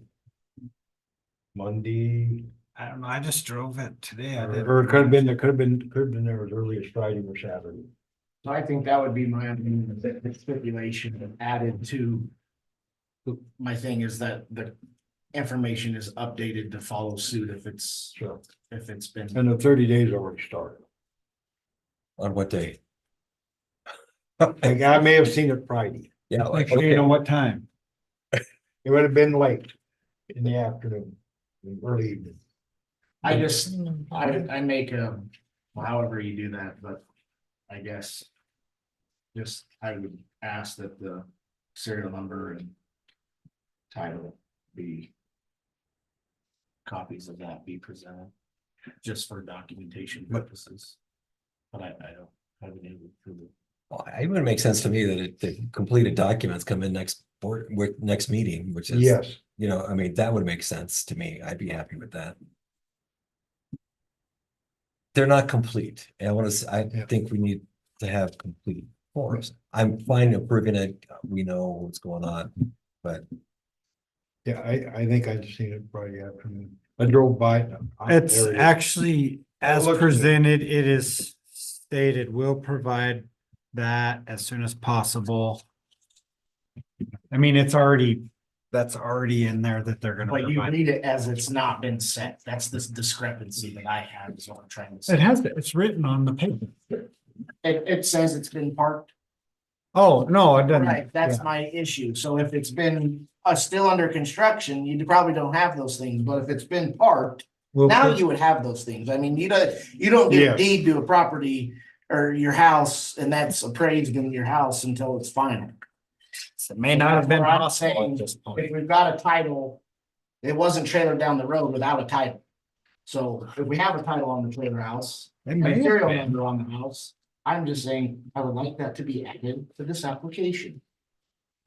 Monday, I don't know, I just drove it today. I didn't. or it could have been there as early as Friday or Saturday. So I think that would be my the stipulation added to. My thing is that the information is updated to follow suit Sure. if it's been. And the 30 days already started. On what day? Like, I may have seen it Friday. Yeah, Make like, sure you okay. know what time. It would have been late in the afternoon, early evening. I just, Mm, I make however you do that, but I guess. Just, I would ask that the serial number and. Title be. Copies of that be presented, just for documentation purposes. But I don't have an able to. Well, it would make sense to me that the completed documents come in next next meeting, which is. Yes, You know, I mean, that would make sense to me. I'd be happy with that. They're not complete. And I Yeah. think we need to have complete course, I'm fine approving it. We know what's going on, but Yeah, I think I just seen it Friday afternoon. I drove by. It's There it is. actually, as looks good. presented, it is stated, will provide that as soon as possible. I mean, that's already in there that they're gonna But you provide. read it as it's not been sent. That's this discrepancy that I have is what I'm trying to say. It's written on the paper. It says it's been parked. Oh, no, it doesn't. Right, that's my issue. So if it's been still under construction, you probably don't have those things, but if it's been parked, now you would have those things. I mean, you don't get a Yes. deed to a property or your house and that's appraised in your house until it's final. It may not have been That's what I'm possible saying. at this If point. we've got a title, it wasn't trailered down the road without a title. So if we have a title on the trailer house, It and may a have serial been. number on the house, I'm just saying, I would like that to be added to this application.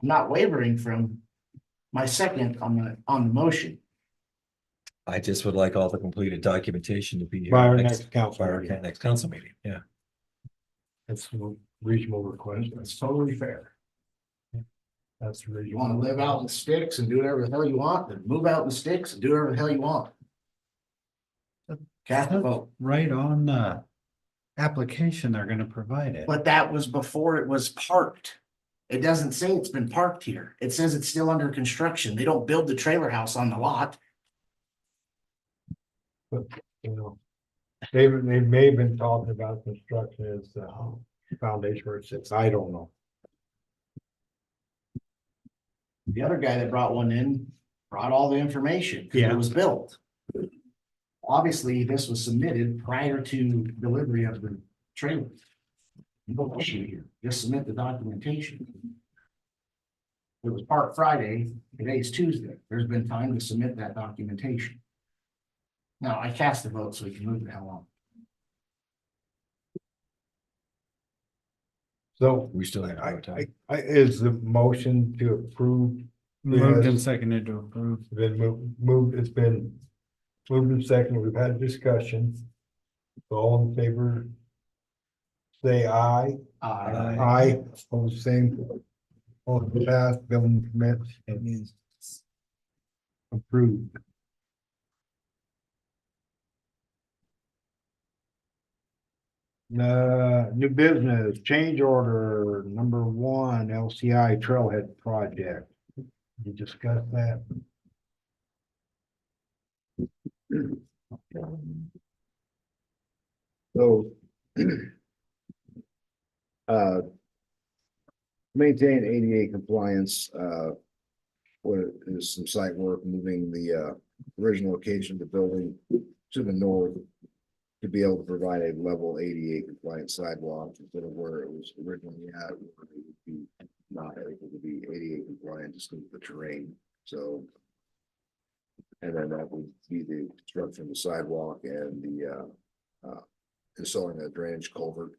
I'm not wavering from my second on the motion. I just would like all the completed documentation to be. here By our next council By our meeting. next council meeting, yeah. That's a reasonable request. That's totally fair. That's You reasonable. wanna live out in the sticks and do whatever the hell you want, then move out in the sticks and do whatever the hell you want. Cast a vote. Right on the application, they're gonna provide it. But that was before it was parked. It doesn't say it's been parked here. It says it's still under construction. They don't build the trailer house on the lot. You know, they may have been talking about construction as the foundation where it sits. I don't know. The other guy that brought one in brought all the information, because Yeah. it was built. Obviously, this was submitted prior to delivery of the trailer. No issue here, just submit the documentation. It was parked Friday, today's Tuesday, there's been time to submit that documentation. Now, I cast a vote so we can move the hell on. So We still have to vote. is the motion to approve Moved and Yes. seconded to approve. been moved, it's been moved and seconded. We've had a discussion. So all in favor? Say aye. Aye, all the same. All passed, building permits and approved. New business, change order number 1, LCI Trailhead Project. You discussed that. So. Maintain ADA compliance, what is some site work, moving the, original location of the building to the north. To be able to provide a level ADA compliant sidewalk instead of where it was originally at, where it would be not able to be ADA compliant just with the terrain, so. And then that would be the construction of the sidewalk and the, installing a drainage culvert.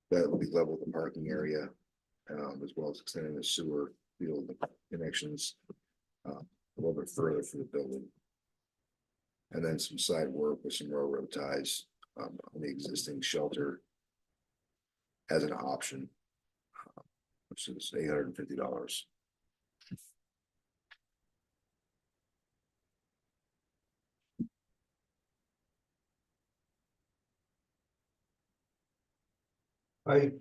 That will be level the parking area, as well as extending the sewer field connections. A little bit further for the building. And then some side work with some railroad ties, on the existing shelter. As an option. Which is $850. I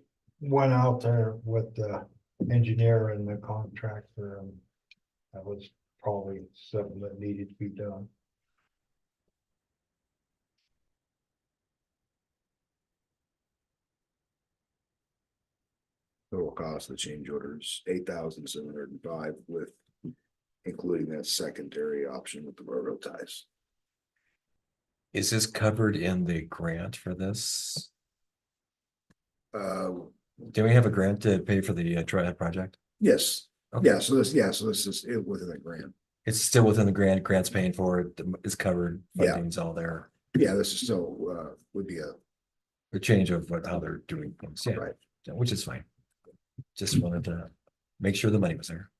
went out there with the engineer and the contractor, and that was probably something that needed to be done. Total cost of the change orders, $8,705 with. Including that secondary option with the railroad ties. Is this covered in the grant for this? Do we have a grant to pay for the trailhead project? Yes, Okay. so this is it within the grant. It's still within the grant's paying for it, it's covered, Yeah. funding's all there. Yeah, this is still, would be The change of how they're doing things, yeah, right. yeah, which is fine. Just wanted to make sure the money was there.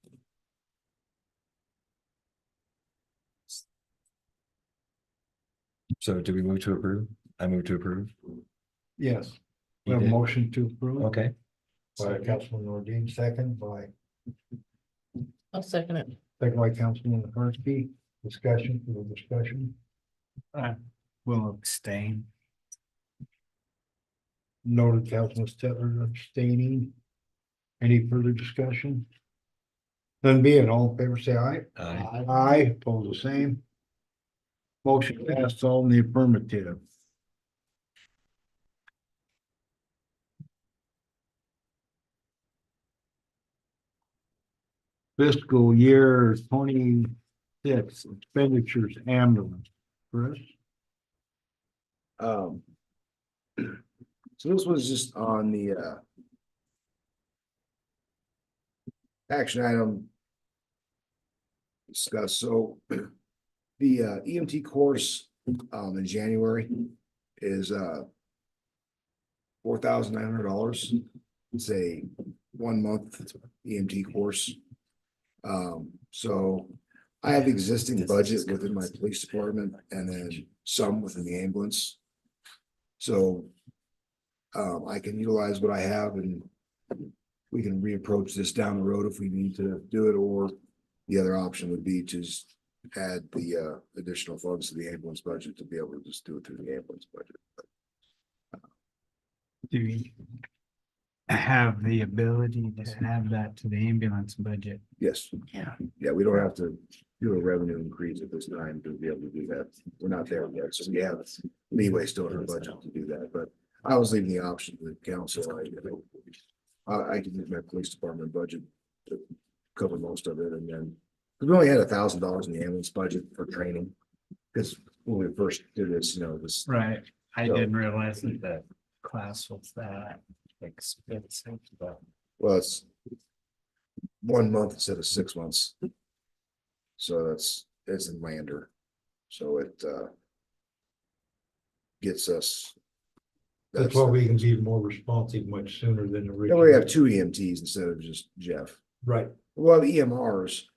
So do we move to approve? I move to approve. Yes. We have a motion to approve. Okay. By Councilman Ordine, second by I'll second it. Councilman Karski. Discussion, for the discussion. Will abstain. Noted Councilman Stettler abstaining. Any further discussion? None being, all in favor, say aye. Aye. Aye, opposed the same. Motion passed all in the affirmative. Fiscal year 26 expenditures ambulance, Chris? Um. So this was just on the action item. Discuss, so the EMT course in January is $4,900. It's a 1 month EMT course. So I have existing budget within my police department and then some within the ambulance. So I can utilize what I have and we can reapproach this down the road if we need to do it, or the other option would be to just add the additional funds to the ambulance budget to be able to just do it through the ambulance budget. Do we have the ability to add that to the ambulance budget? Yes. Yeah. Yeah, we don't have to do a revenue increase at this time to be able to do that. We're not there yet, so we have leeway still in our budget to do that, but I was leaving the option to the council. I can use my police department budget to cover most of it, and then we only had $1,000 in the ambulance budget for training. Because when we first did this, this. Right. I So- didn't realize that the class was that expensive, but. Well, it's 1 month instead of 6 months. So it's in Lander. So it gets us. That's why we can be more responsive much sooner than Then originally. we have 2 EMTs instead of just Jeff. Right. Well, the EMRs,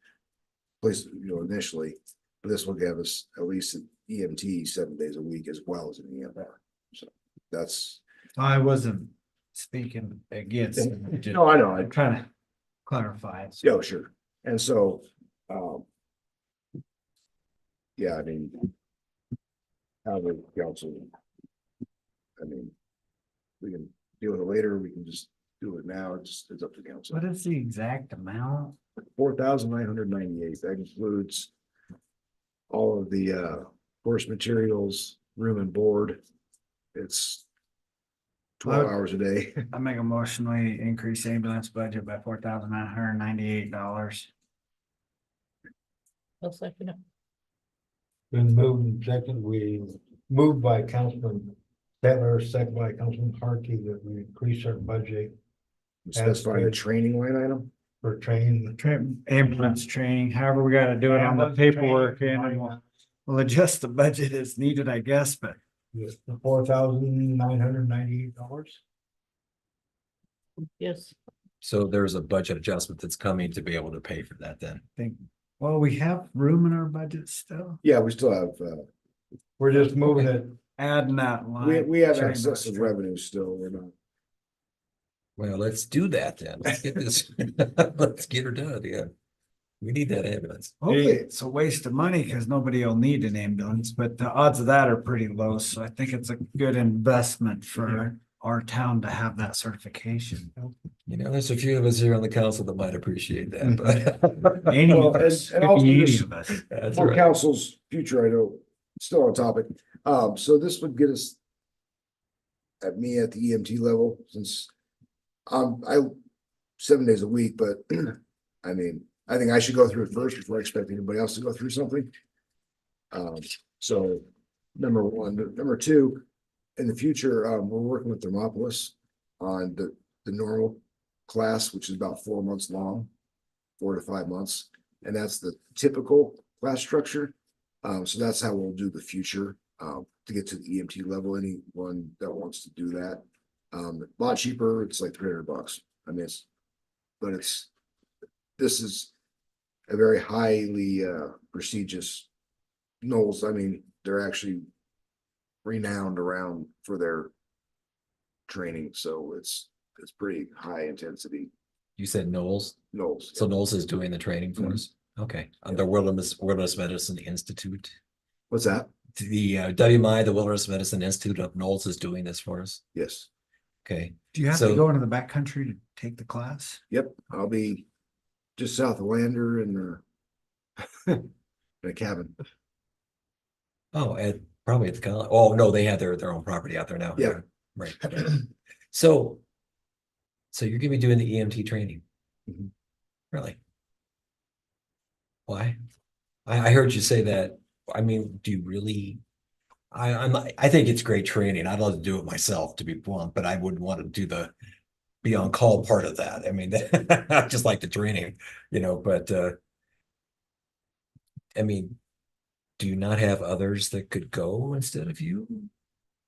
place, initially, but this will give us at least an EMT 7 days a week as well as an EMR. So that's, I wasn't speaking against. no, I know, I'm trying to clarify. yeah, sure. And so, yeah, I mean, how the council, I mean, we can deal with it later, we can just do it now, it's up to council. What is the exact amount? 4,998, that includes all of the course materials, room and board. It's 12 hours a day. I make a motion, we increase ambulance budget by $4,998. I'll second it. Been moved and second, we moved by Councilman Stettler, second by Councilman Harkey, that we increase our budget Specify a training line item. for training. Ambulance training, however we gotta do it on the paperwork and then we'll adjust the budget as needed, I guess, but $4,998. Yes, So there's a budget adjustment that's coming to be able to pay for that then. think, well, we have room in our budget still. Yeah, we still have, We're just moving it. Adding that line. we have Sorry, excess of Buster. revenue still, we're not. Well, let's do that then. Let's get this, let's get her done, yeah. We need that ambulance. Hopefully it's a waste of money because nobody will need an ambulance, but the odds of that are pretty low. So I think it's a good investment for our town to have that certification. There's a few of us here on the council that might appreciate that, but. Any Well, of us, and could also be any just- of us. That's For right. council's future, I know, still on topic, so this would get us. At me at the EMT level, since I 7 days a week, but I mean, I think I should go through it first before I expect anybody else to go through something. So number one, number two, in the future, we're working with Thermopolis on the normal class, which is about 4 months long, 4 to 5 months, and that's the typical class structure. So that's how we'll do the future, to get to the EMT level, anyone that wants to do that. A lot cheaper, it's like $300. I mean, this is a very highly prestigious Knowles. I mean, they're actually renowned around for their training, so it's pretty high intensity. You said Knowles, Knowles. so Knowles is doing the training for us? Okay, the Wilderness Medicine Institute. What's that? The WMI, the Wilderness Medicine Institute of Knowles is doing this for us. Yes. Okay, Do you have So- to go into the backcountry to take the class? Yep, I'll be just south of Lander in in a cabin. oh, probably at the college. Oh, no, they have their own property out there now. Yeah. Right. So you're gonna be doing the EMT training? Mhm. Really? Why? I heard you say that. I mean, do you really? I think it's great training. I'd love to do it myself, to be blunt, but I wouldn't want to do the be on call part of that. I mean, I just like the training, but I mean, do you not have others that could go instead of you?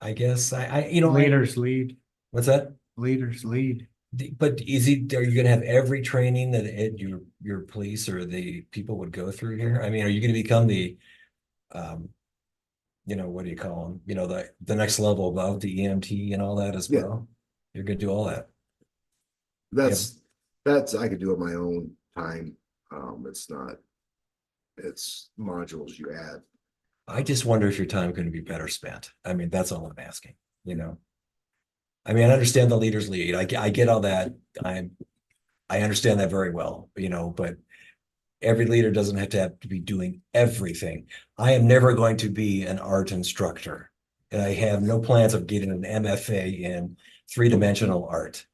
I guess Leaders lead, what's that? leaders lead. But are you gonna have every training that your police or the people would go through here? I mean, are you gonna become the what do you call them? The next level above the EMT and all that as Yeah. well? You're gonna do all that. That's I could do it my own time. It's modules you add. I just wonder if your time couldn't be better spent. I mean, that's all I'm asking, I mean, I understand the leaders lead. I get all that. I understand that very well, but every leader doesn't have to be doing everything. I am never going to be an art instructor, and I have no plans of getting an MFA in three-dimensional art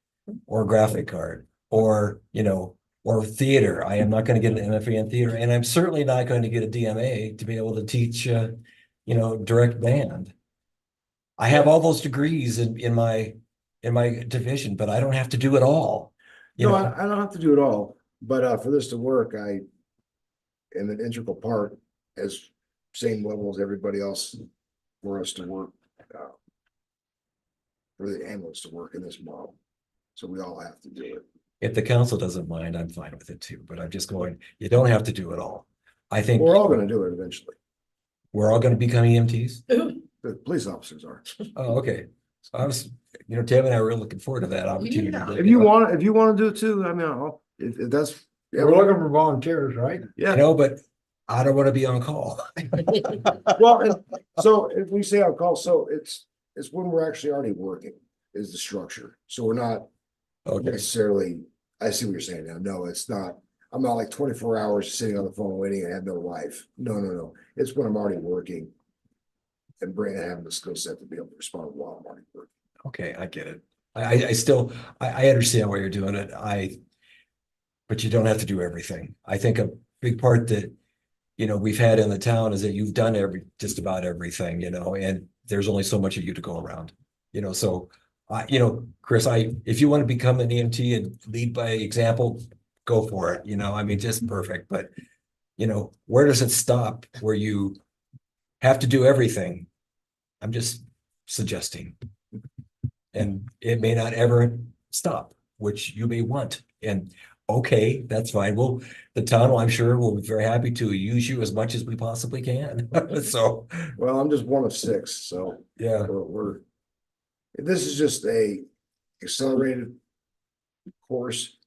or graphic art or theater. I am not going to get an MFA in theater, and I'm certainly not going to get a DMA to be able to teach direct band. I have all those degrees in my division, but I don't have to do it all. No, I don't have to do it all, but for this to work, I am an integral part as same level as everybody else for us to work. For the ambulance to work in this model. So we all have to do it. If the council doesn't mind, I'm fine with it too, but I'm just going, you don't have to do it all. I think We're all gonna do it eventually. we're all gonna become EMTs. The police officers are. Oh, okay. So I was, Tim and I were looking forward to that opportunity. If you want to do it too, I mean, if that's. We're looking for volunteers, right? Yeah, But I don't want to be on call. well, so if we say on call, so it's when we're actually already working is the structure. So we're not Okay, necessarily, I see what you're saying now. No, it's not. I'm not like 24 hours sitting on the phone waiting and have no life. No. It's when I'm already working and having the skill set to be able to respond while I'm already working. okay, I get it. I still, I understand why you're doing it. But you don't have to do everything. I think a big part that, we've had in the town is that you've done just about everything, and there's only so much of you to go around, so Chris, if you want to become an EMT and lead by example, go for it, I mean, just perfect, but where does it stop where you have to do everything? I'm just suggesting. And it may not ever stop, which you may want. And okay, that's fine. Well, the town, I'm sure, will be very happy to use you as much as we possibly can. So, Well, I'm just one of 6, so yeah. this is just a accelerated course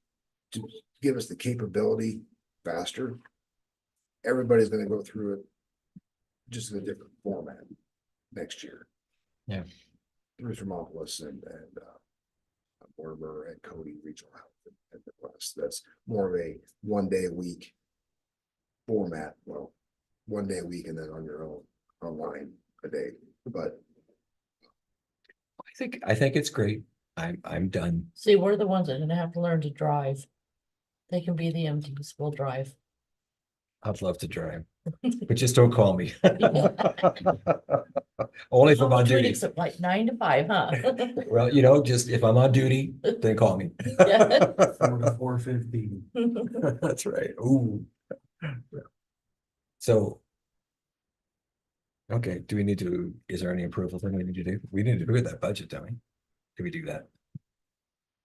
to give us the capability faster. Everybody's gonna go through it just in a different format next year. Yeah. Bruce Romopolis and Mortimer and Cody Regional Health and the West. That's more of a 1 day a week format. Well, 1 day a week and then on your own online a day, but I think it's great. I'm done. See, we're the ones that are gonna have to learn to drive. They can be the MTs, we'll drive. I'd love to drive, but just don't call me. Only if I'm on duty. It's like 9 to 5, huh? Well, just if I'm on duty, then call me. 4 to 4:15. That's right. Ooh. So. Okay, is there any approval thing we need to do? We need to do that budget, don't we? Do we do that?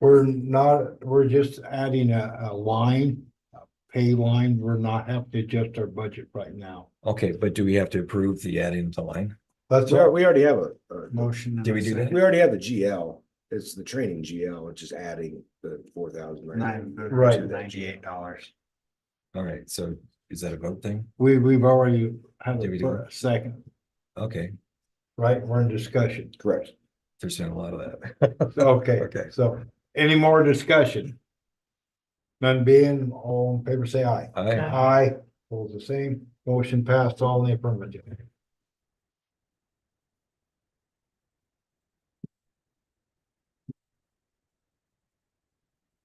We're just adding a line, a pay line. We're not having to adjust our budget right now. Okay, but do we have to approve the adding of the line? That's we already have a Motion. Did we do that? we already have the GL. it's the training GL, it's just adding the 4,000. Right. $98. All right, so is that a vote thing? We've already had Did we do a second, Okay, right? We're in discussion. Correct. there's been a lot of that. Okay, Okay. so any more discussion? None being, all in favor, say aye. Aye. Aye, pose the same, motion passed, all in the affirmative.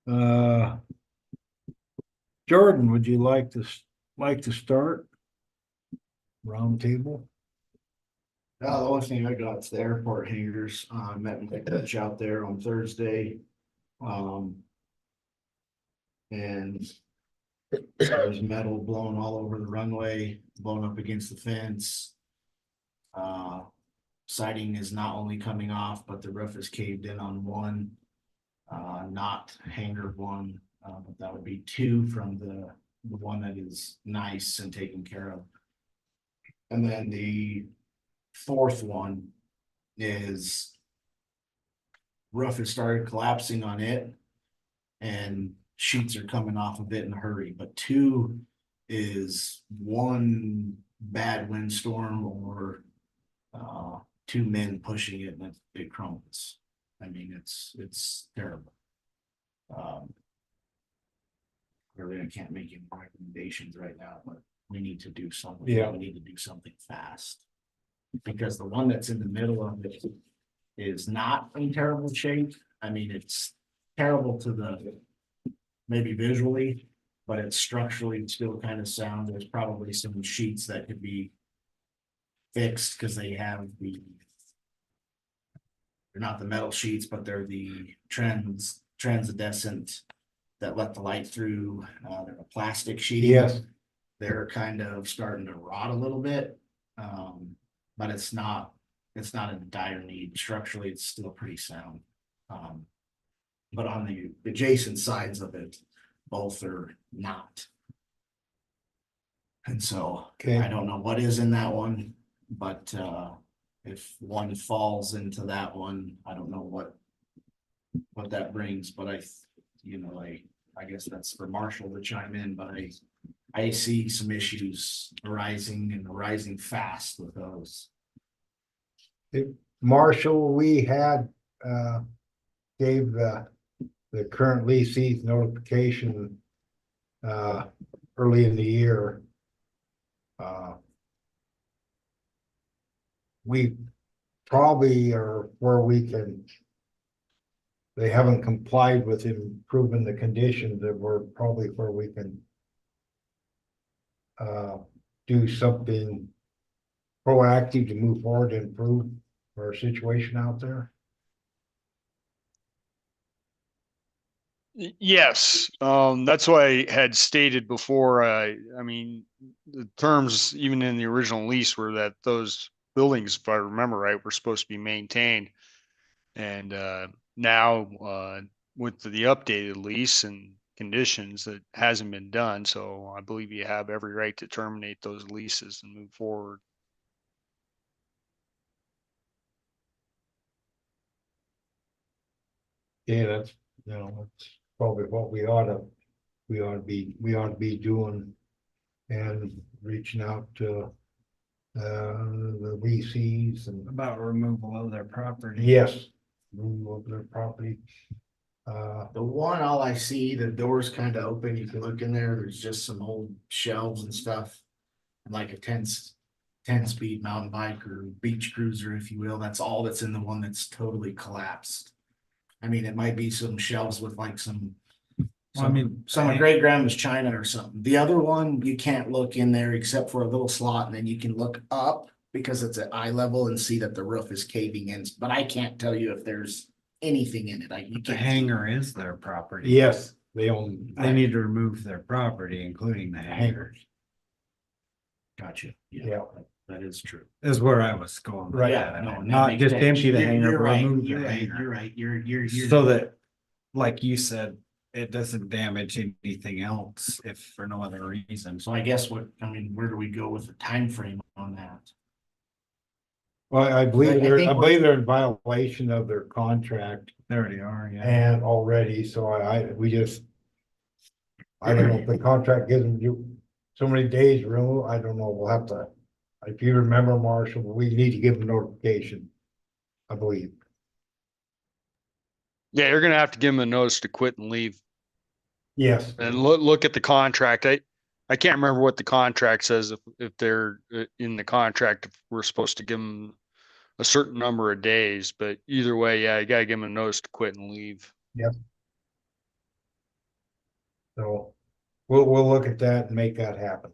Uh. Jordan, would you like to start? Round table? The only thing I got is the airport hangars. I met with the coach out there on Thursday. And there's metal blown all over the runway, blown up against the fence. Siding is not only coming off, but the roof is caved in on one. Not hangar one, but that would be two from the one that is nice and taken care of. And then the fourth one is roof has started collapsing on it and sheets are coming off of it in a hurry, but two is one bad windstorm or two men pushing it and it crumbles. I mean, it's terrible. Really, I can't make any recommendations right now, but we need to do something. Yeah. We need to do something fast. Because the one that's in the middle of it is not in terrible shape. I mean, it's terrible to the, maybe visually, but it's structurally still kind of sound. There's probably some sheets that could be fixed because they have they're not the metal sheets, but they're the translucent that let the light through. They're a plastic sheeting. Yes. They're kind of starting to rot a little bit. But it's not in dire need. Structurally, it's still pretty sound. But on the adjacent sides of it, both are not. And so Okay. I don't know what is in that one, but if one falls into that one, I don't know what that brings, but I guess that's for Marshall to chime in, but I see some issues arising fast with those. Marshall, we had gave the current leasees notification early in the year. We probably are where we can. They haven't complied with improving the conditions that we're probably where we can do something proactive to move forward and improve our situation out there. Yes, that's what I had stated before. I mean, the terms even in the original lease were that those buildings, if I remember right, were supposed to be maintained. And now with the updated lease and conditions, that hasn't been done. So I believe you have every right to terminate those leases and move forward. Yeah, that's, that's probably what we ought to be doing and reaching out to the VCs and About removal of their property. yes, removal of their property. The one, all I see, the door's kind of open. You can look in there. There's just some old shelves and stuff. And like a 10-speed mountain bike or beach cruiser, if you will. That's all that's in the one that's totally collapsed. I mean, it might be some shelves with like some of great grandma's china or something. The other one, you can't look in there except for a little slot, and then you can look up because it's at eye level and see that the roof is caving in. But I can't tell you if there's anything in it. The hangar is their property. Yes, they own. They need to remove their property, including the hangars. Gotcha. Yeah. That is true. Is where I was going. with Right. that. Yeah, no, Not just empty the hangar, You're but right. remove You're the right. hangar. You're right. You're So that, like you said, it doesn't damage anything else if for no other reason. So I guess where do we go with the time frame on that? Well, I believe I they're, think I we're- believe they're in violation of their contract They already are, yeah. and already, so we just. I don't know if the contract gives them you so many days room, I don't know, we'll have to. If you remember, Marshall, we need to give them notification. I believe. Yeah, you're gonna have to give them a notice to quit and leave Yes. and look at the contract. I can't remember what the contract says if they're in the contract, if we're supposed to give them a certain number of days, but either way, yeah, you gotta give them a notice to quit and leave. So we'll look at that and make that happen.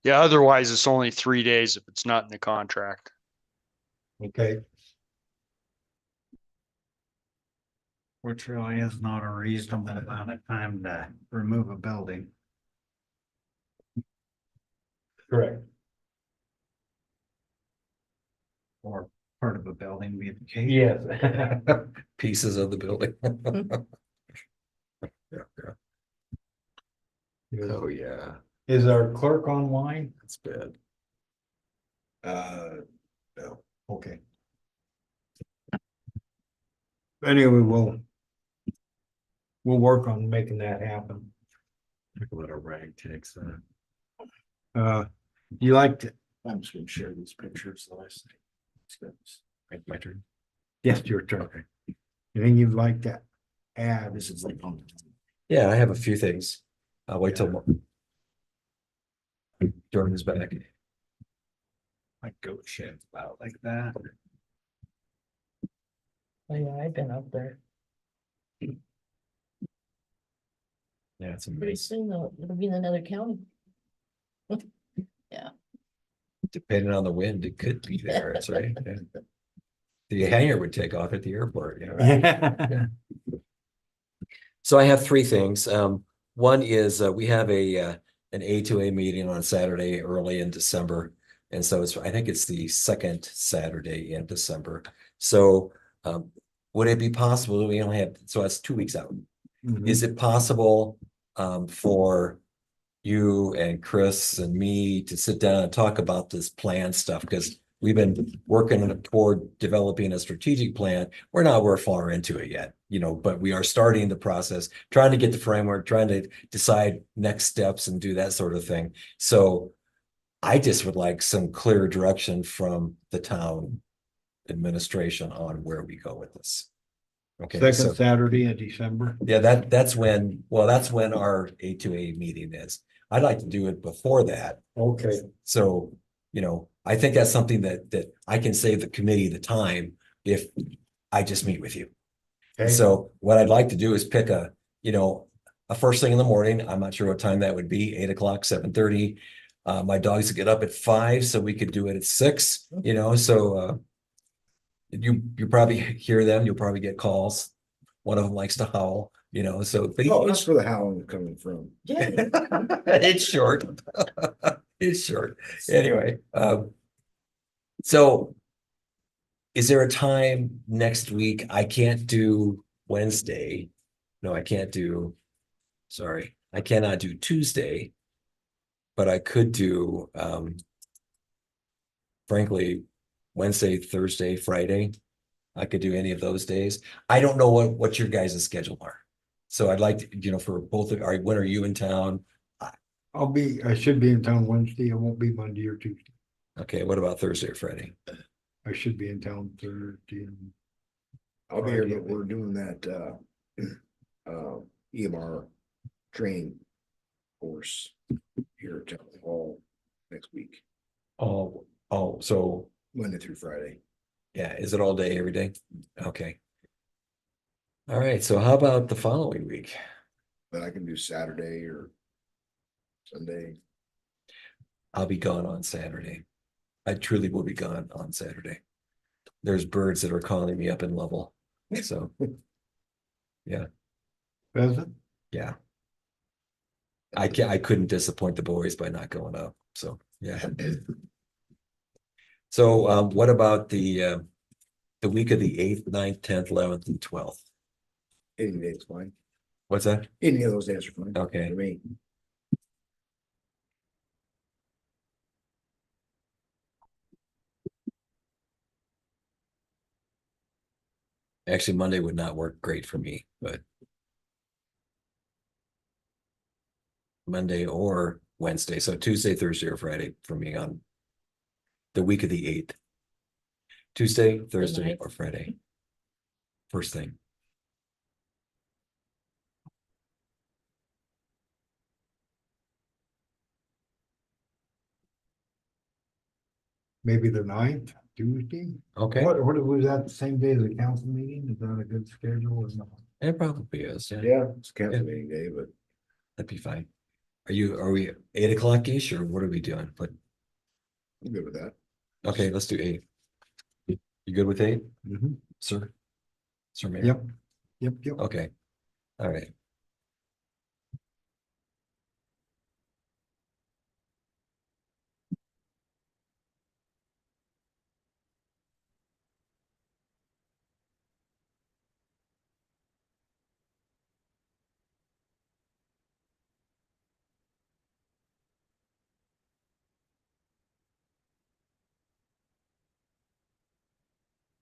Yeah, otherwise it's only 3 days if it's not in the contract. Okay, Which really is not a reasonable amount of time to remove a building. correct. Or part of a building be the case. Yes. Pieces of the building. Yeah, yeah. Oh, yeah, Is our clerk online? that's bad. No. Okay. Anyway, we'll work on making that happen. Talk about a rag takes that. You like to, I'm just gonna share these pictures that I see. My turn. yes, your turn. Anything you'd like to add? This is like on. Yeah, I have a few things. I'll wait till Jordan is back. Like goat shit out like that. Oh, yeah, I've been up there. Yeah, it's Pretty amazing. soon though, it'll be in another county. Depending on the wind, it could be there. That's right. Yeah. The hangar would take off at the airport, you know. Yeah. So I have three things. One is we have an A2A meeting on Saturday early in December. And so I think it's the second Saturday in December. So would it be possible, we only have, so that's 2 weeks out. Is it possible for you and Chris and me to sit down and talk about this plan stuff? Because we've been working toward developing a strategic plan. We're far into it yet, but we are starting the process, trying to get the framework, trying to decide next steps and do that sort of thing. So I just would like some clear direction from the town administration on where we go with this. Okay. Second Saturday in December. Yeah, that's when our A2A meeting is. I'd like to do it before that. Okay. So, I think that's something that I can save the committee the time if I just meet with you. Okay. So what I'd like to do is pick a first thing in the morning. I'm not sure what time that would be, 8 o'clock, 7:30. My dogs get up at 5, so we could do it at 6, so you probably hear them, you'll probably get calls. One of them likes to howl, so. Oh, that's where the howling coming from. Yeah. It's short. It's short. Anyway, so is there a time next week? I can't do Wednesday. No, I can't do, sorry, I cannot do Tuesday. But I could do, frankly, Wednesday, Thursday, Friday. I could do any of those days. I don't know what your guys' schedule are. So I'd like to, for both of, when are you in town? I should be in town Wednesday. I won't be Monday or Tuesday. Okay, what about Thursday or Friday? I should be in town Thursday. I'll be here, but we're doing that EMR training course here at Town Hall next week, Oh, so, Monday through Friday. yeah, is it all day, every day? Okay. All right, so how about the following week? But I can do Saturday or Sunday. I'll be gone on Saturday. I truly will be gone on Saturday. There's birds that are calling me up in Lovell, so. Yeah, Pheasant? yeah. I couldn't disappoint the boys by not going up, so, yeah. So, what about the week of the 8th, 9th, 10th, 11th, and 12th? Any day is fine. What's that? Any of those days are fine. Okay. For me. Actually, Monday would not work great for me, but Monday or Wednesday. So Tuesday, Thursday, or Friday for me on the week of the 8th. Tuesday, Thursday, ninth. or Friday. First thing. Maybe the 9th, Tuesday? Okay, What was that the same day as the council meeting? Is that a good schedule or not? it probably is. Yeah, Yeah, it's council meeting day, but that'd be fine. Are we 8 o'clock-ish or what are we doing? But I'm good with that. okay, let's do 8. You good with 8, Mhm. sir? Sir Mayor? Yep. Yep. Okay, all right.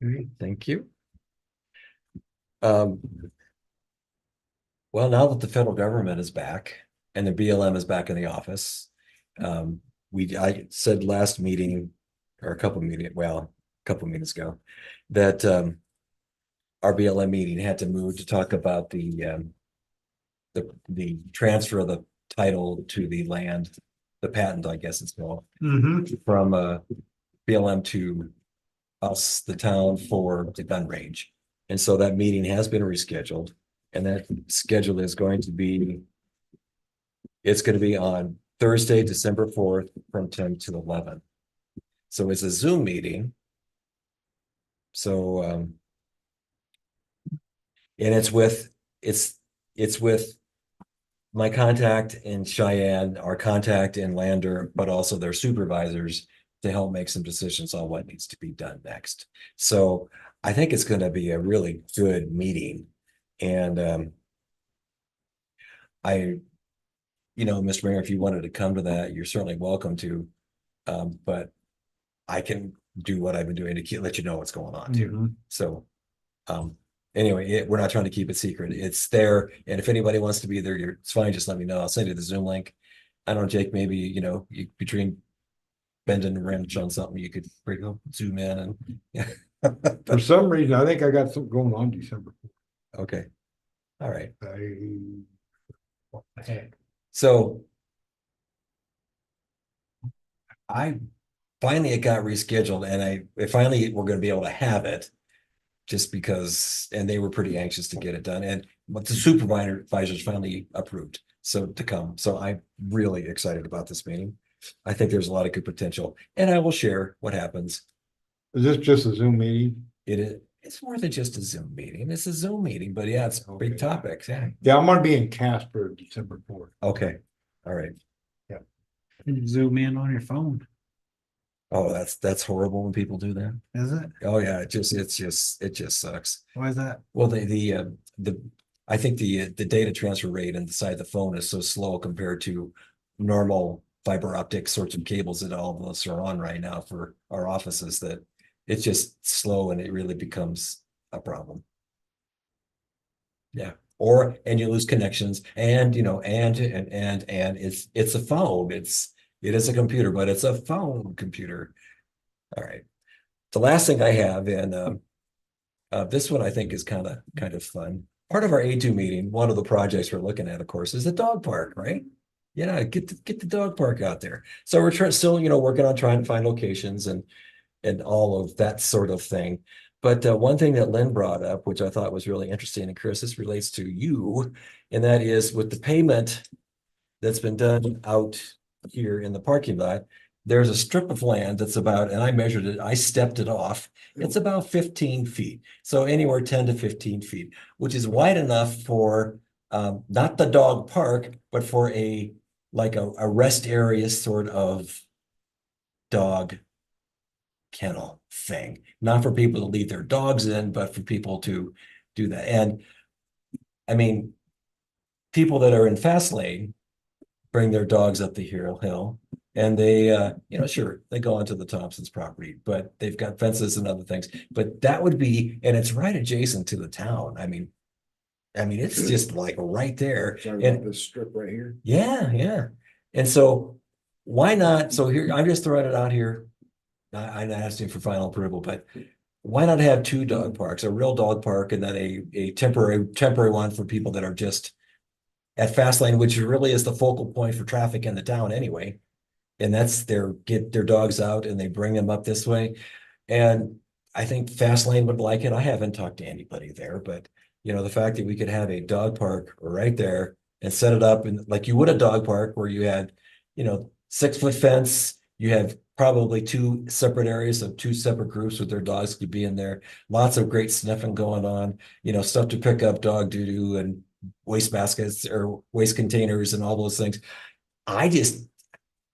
Okay. Thank you. Um, well, now that the federal government is back and the BLM is back in the office, I said last meeting or a couple meetings ago that our BLM meeting had to move to talk about the transfer of the title to the land, the patent, I guess it's called, from BLM to us, the town, for the gun range. And so that meeting has been rescheduled, and that schedule is going to be, it's going to be on Thursday, December 4th from 10 to 11. So it's a Zoom meeting. So and it's with my contact in Cheyenne, our contact in Lander, but also their supervisors to help make some decisions on what needs to be done next. So I think it's going to be a really good meeting. And Mr. Mayor, if you wanted to come to that, you're certainly welcome to. But I can do what I've been doing to let you know what's going on too. So anyway, we're not trying to keep it secret. It's there. And if anybody wants to be there, it's fine. Just let me know. I'll send you the Zoom link. I don't know, Jake, maybe, between bending and wrench on something, you could zoom in and yeah. For some reason, I think I got something going on December. Okay. All right. What the heck? So it got rescheduled and finally we're going to be able to have it just because, and they were pretty anxious to get it done. But the supervisors finally approved. So to come. So I'm really excited about this meeting. I think there's a lot of good potential and I will share what happens. Is this just a Zoom meeting? It's more than just a Zoom meeting. It's a Zoom meeting, but yeah, it's big topics. Yeah. Yeah, I'm gonna be in Casper December 4th. Okay. All right. You zoom in on your phone, Oh, that's horrible when people do that. is it? Oh yeah, it just sucks. Why is that? Well, I think the data transfer rate inside the phone is so slow compared to normal fiber optic sorts of cables that all of us are on right now for our offices that it's just slow and it really becomes a problem. Yeah. And you lose connections and it's a phone. It is a computer, but it's a phone computer. All right. The last thing I have, and this one I think is kind of fun. Part of our A2 meeting, one of the projects we're looking at, of course, is the dog park, right? Yeah, get the dog park out there. So we're still, working on trying to find locations and all of that sort of thing. But one thing that Lynn brought up, which I thought was really interesting, and Chris, this relates to you, and that is with the pavement that's been done out here in the parking lot, there's a strip of land that's about, and I measured it, I stepped it off. It's about 15 feet. So anywhere 10 to 15 feet, which is wide enough for not the dog park, but for a rest area sort of dog kennel thing. Not for people to leave their dogs in, but for people to do that. And I mean, people that are in fast lane bring their dogs up the hill. And they, sure, they go onto the Thompson's property, but they've got fences and other things. But that would be, and it's right adjacent to the town. I mean, it's just like right there. Sorry about And this strip right here. yeah, yeah. And so why not? So here, I'm just throwing it out here. I'm not asking for final approval, but why not have two dog parks, a real dog park and then a temporary one for people that are just at fast lane, which really is the focal point for traffic in the town anyway. And that's get their dogs out and they bring them up this way. And I think fast lane would like it. I haven't talked to anybody there, but the fact that we could have a dog park right there and set it up and like you would a dog park where you had, 6-foot fence, you have probably two separate areas of two separate groups with their dogs could be in there. Lots of great sniffing going on, stuff to pick up dog doo-doo and waste baskets or waste containers and all those things.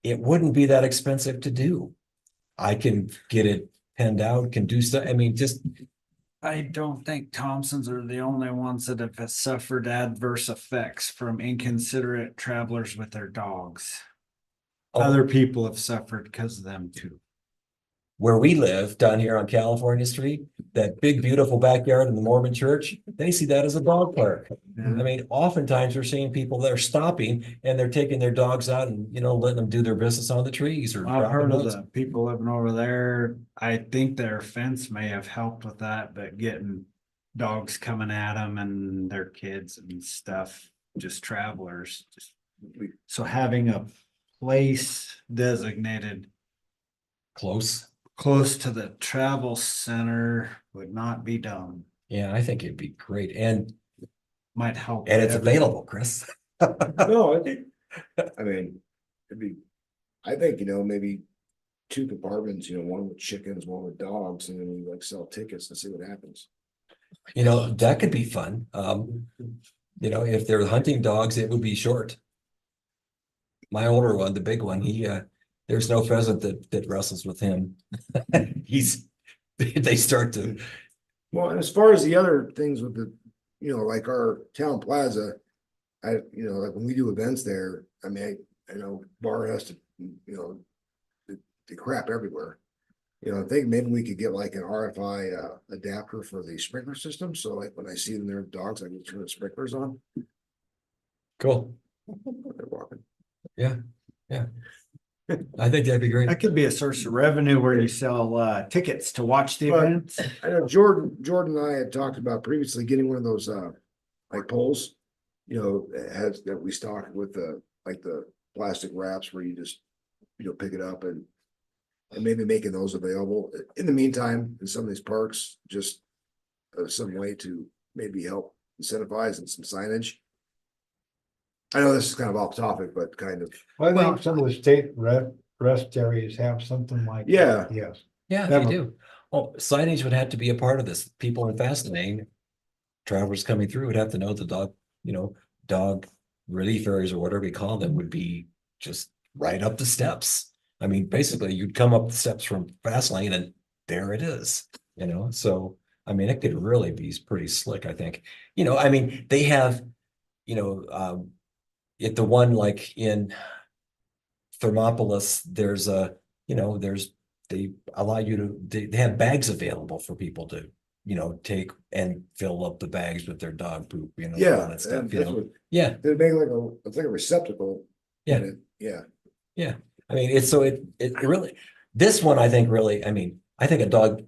It wouldn't be that expensive to do. I can get it penned out, can do stuff. I mean, just I don't think Thompsons are the only ones that have suffered adverse effects from inconsiderate travelers with their dogs. Other people have suffered because of them too. where we live down here on California Street, that big, beautiful backyard in the Mormon church, they see that as a dog park. I mean, oftentimes we're seeing people that are stopping and they're taking their dogs out and, letting them do their business on the trees or. I've dropping heard of nuts. the people living over there. I think their fence may have helped with that, but getting dogs coming at them and their kids and stuff, just travelers. So having a place designated Close. close to the travel center would not be dumb. Yeah, I think it'd be great. And Might help. it's everyone. available, Chris. No, I mean, I think, maybe two compartments, one with chickens, one with dogs, and then we like sell tickets and see what happens. That could be fun. If they're hunting dogs, it would be short. My older one, the big one, there's no pheasant that wrestles with him. They start to, Well, and as far as the other things with the, like our town plaza, like when we do events there, I mean, I know bar has to, the crap everywhere. I think maybe we could get like an RFI adapter for the sprinkler system. So like when I see them, their dogs, I can turn the sprinklers on. cool. They're walking. Yeah. I think that'd be great. That could be a source of revenue where you sell tickets to watch the But- events. I know Jordan and I had talked about previously getting one of those like poles, that we stock with the plastic wraps where you just, pick it up and maybe making those available. In the meantime, in some of these parks, just some way to maybe help incentivize and some signage. I know this is kind of off topic, but kind of, I think some of the state rest areas have something like. Yeah. that, yes. Yeah, That they would- do. Oh, signage would have to be a part of this. People in fast lane, travelers coming through would have to know the dog relief areas or whatever we call them would be just right up the steps. I mean, basically you'd come up the steps from fast lane and there it is, so, I mean, it could really be pretty slick, I think. I mean, they have, at the one like in Thermopolis, there's they allow you to, they have bags available for people to, take and fill up the bags with their dog poop, all yeah. that stuff, and that's what- Yeah, They make it's like a receptacle. Yeah. and yeah. I mean, it really, this one, I think really, I mean, I think a dog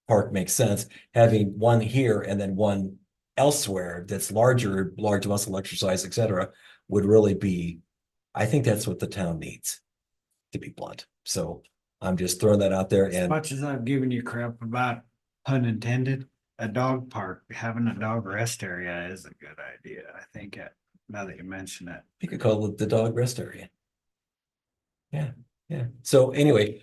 park makes sense, having one here and then one elsewhere that's large muscle exercise, etc., would really be, I think that's what the town needs, to be blunt. So I'm just throwing that out there As and much as I've given you crap about, pun intended, a dog park, having a dog rest area is a good idea. I think now that you mention it. you could call it the dog rest area. Yeah. So anyway,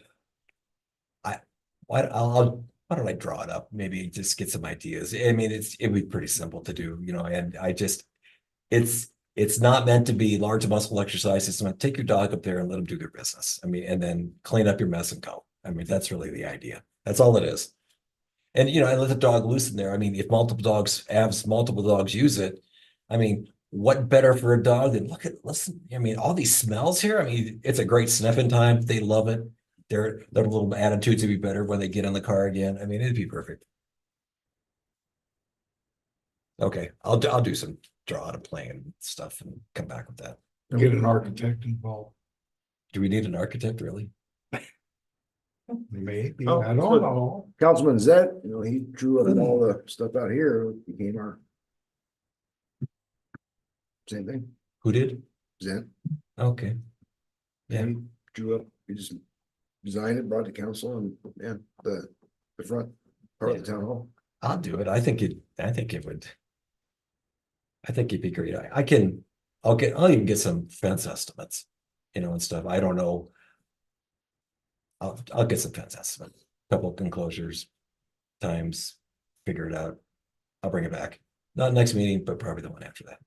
why don't I draw it up? Maybe just get some ideas. I mean, it'd be pretty simple to do, and it's not meant to be large muscle exercise. It's meant to take your dog up there and let them do their business. I mean, and then clean up your mess and go. I mean, that's really the idea. That's all it is. And, I let the dog loose in there. I mean, if multiple dogs use it, I mean, what better for a dog than listen, I mean, all these smells here. I mean, it's a great sniffing time. They love it. Their little attitudes would be better when they get in the car again. I mean, it'd be perfect. Okay, I'll do some draw and plan stuff and come back with that. Get an architect involved. Do we need an architect really? Maybe, Oh, I don't know. Councilman Zet, you know, he drew up all the stuff out here, became our. Same thing, Who did? Zet. Okay. Yeah. He drew up, he just designed it, brought it to council and, the front part of the town hall. I'll do it. I think it would. I think it'd be great. I'll even get some fence estimates, and stuff. I don't know. I'll get some fence estimate, couple enclosures, times, figure it out. I'll bring it back. Not next meeting, but probably the one after that.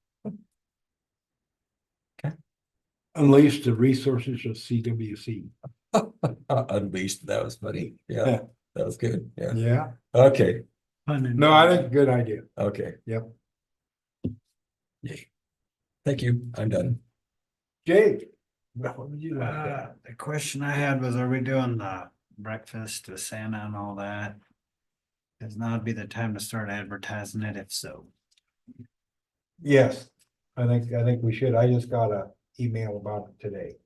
Unleash the resources of CWC. Unleashed. That was funny. Yeah, that was good. Yeah. Yeah, Okay. no, I think good idea. Okay. Yep. Yay. Thank you. I'm done. Jake. What would you like to add? The question I had was, are we doing the breakfast with Santa and all that? Cause now would be the time to start advertising it, if so. Yes, I think we should. I just got a email about it today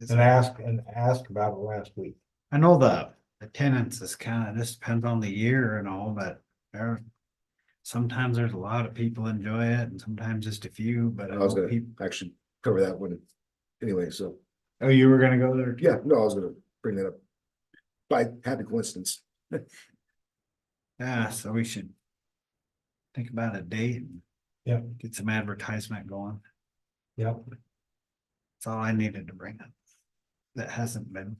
and ask about it last week. I know the attendance is kind of, just depends on the year and all, but sometimes there's a lot of people enjoy it and sometimes just a few, but I was gonna actually cover that one anyway, so, Oh, you were gonna go there? yeah, no, I was gonna bring that up. By happy coincidence. Yeah, so we should think about a date and Yeah. get some advertisement going. Yep. That's all I needed to bring up. That hasn't been.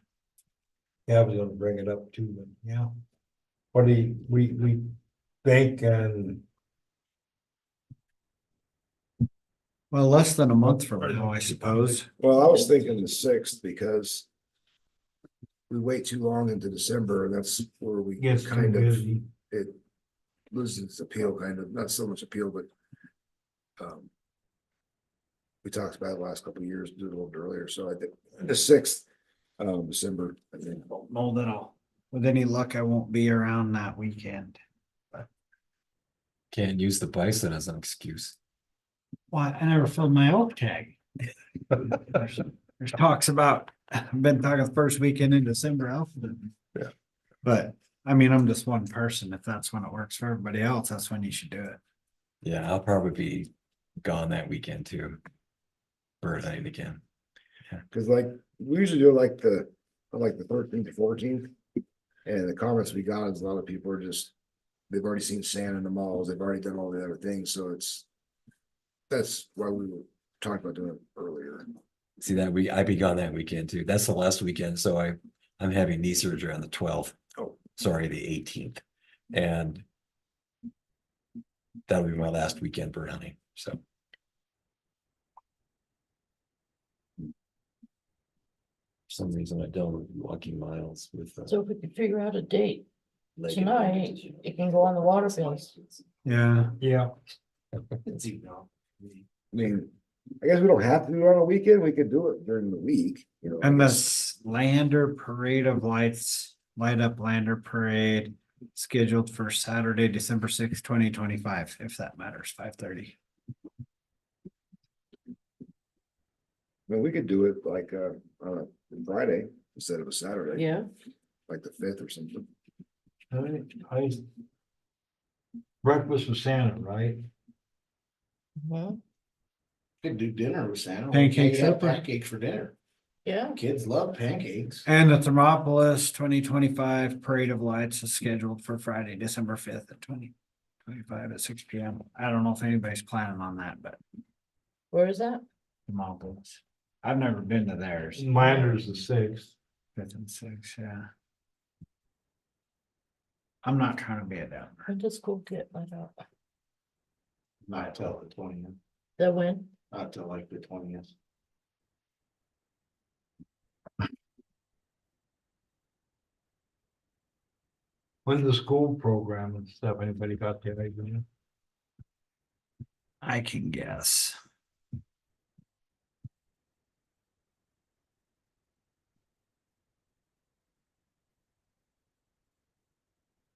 Yeah, I was gonna bring it up too, but yeah. What do we think and Well, less than a month from now, I suppose. Well, I was thinking the 6th because we wait too long into December and that's where we gets too kind of, busy. it loses its appeal, kind of, not so much appeal, but we talked about it the last couple of years, do it a little bit earlier, so I think the 6th, December, I think. No, that I'll, with any luck, I won't be around that weekend. Can't use the bison as an excuse. Why, I never filled my elk tag. There's talks about, I've been talking the first weekend in December, elk. Yeah. But, I mean, I'm just one person. If that's when it works for everybody else, that's when you should do it. Yeah, I'll probably be gone that weekend too. Bird hunting again. Cause like, we usually do it like the 13th to 14th. And the comments we got is a lot of people are just, they've already seen Santa in the malls, they've already done all the other things, so that's why we were talking about doing it earlier. See that I'd be gone that weekend too. That's the last weekend, so I'm having knee surgery on the 12th. Oh. Sorry, the 18th. And that'll be my last weekend bird hunting, so. For some reason I don't walking miles with. So if we could figure out a date tonight, it can go on the water bills. Yeah. Yeah. I mean, I guess we don't have to do it on a weekend, we could do it during the week, you know. And this Lander Parade of Lights, Light Up Lander Parade, scheduled for Saturday, December 6th, 2025, if that matters, 5:30. I mean, we could do it like, on a Friday instead of a Saturday. Yeah. Like the 5th or something. I breakfast with Santa, right? Mhm. Could do dinner with Santa. Pancake We have supper? Pancakes for dinner. Yeah, Kids love pancakes. And the Thermopolis 2025 Parade of Lights is scheduled for Friday, December 5th at 2025 at 6 p.m. I don't know if anybody's planning on that, but where is that? Thermopolis. I've never been to theirs. Minder's the 6th. 5th and 6th, yeah. I'm not trying to be a downer. When does school get let out? Not till the 20th, That when? not till like the 20th. When's the school program and stuff? Anybody got that idea? I can guess.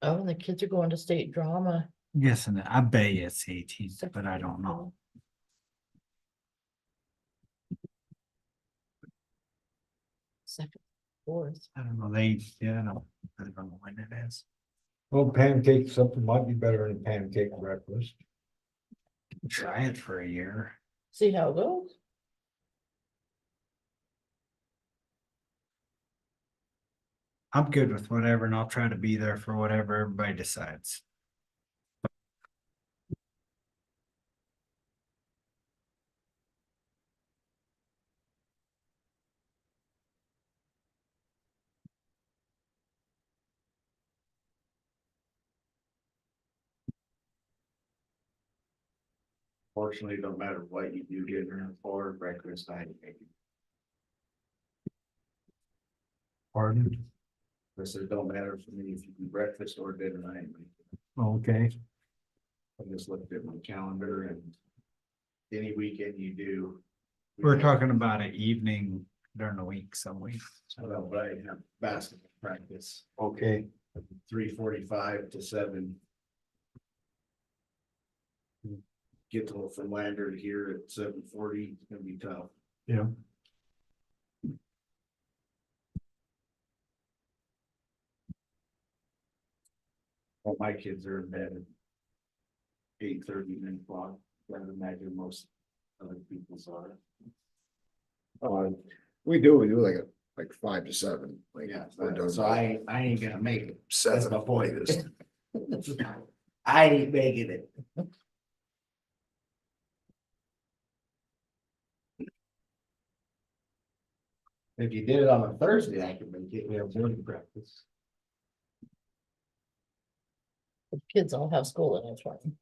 Oh, and the kids are going to state drama. Guessing it. I bet you it's 18th, but I don't know. Second, fourth. I don't know. I don't know when it is. Well, pancake, something might be better than pancake breakfast. Try it for a year. See how it goes. I'm good with whatever, and I'll try to be there for whatever everybody decides. Fortunately, no matter what you do, dinner or breakfast, I make it. Pardon? I said, it don't matter for me if you do breakfast or dinner, I ain't making it. Okay, I just looked at my calendar and any weekend you do. We're talking about an evening during the week some weeks. Well, but I have basketball practice, okay. 3:45 to 7. Get from Lander to here at 7:40, it's gonna be tough. Yeah. All my kids are in bed at 8:30, 9 o'clock. I would imagine most other people's are. We do like 5 to 7, like. Yeah, we're done so by I ain't gonna make it. 7 That's my point. latest. I ain't making it. If you did it on a Thursday, I could make it. We have morning breakfast. The kids all have school in this morning.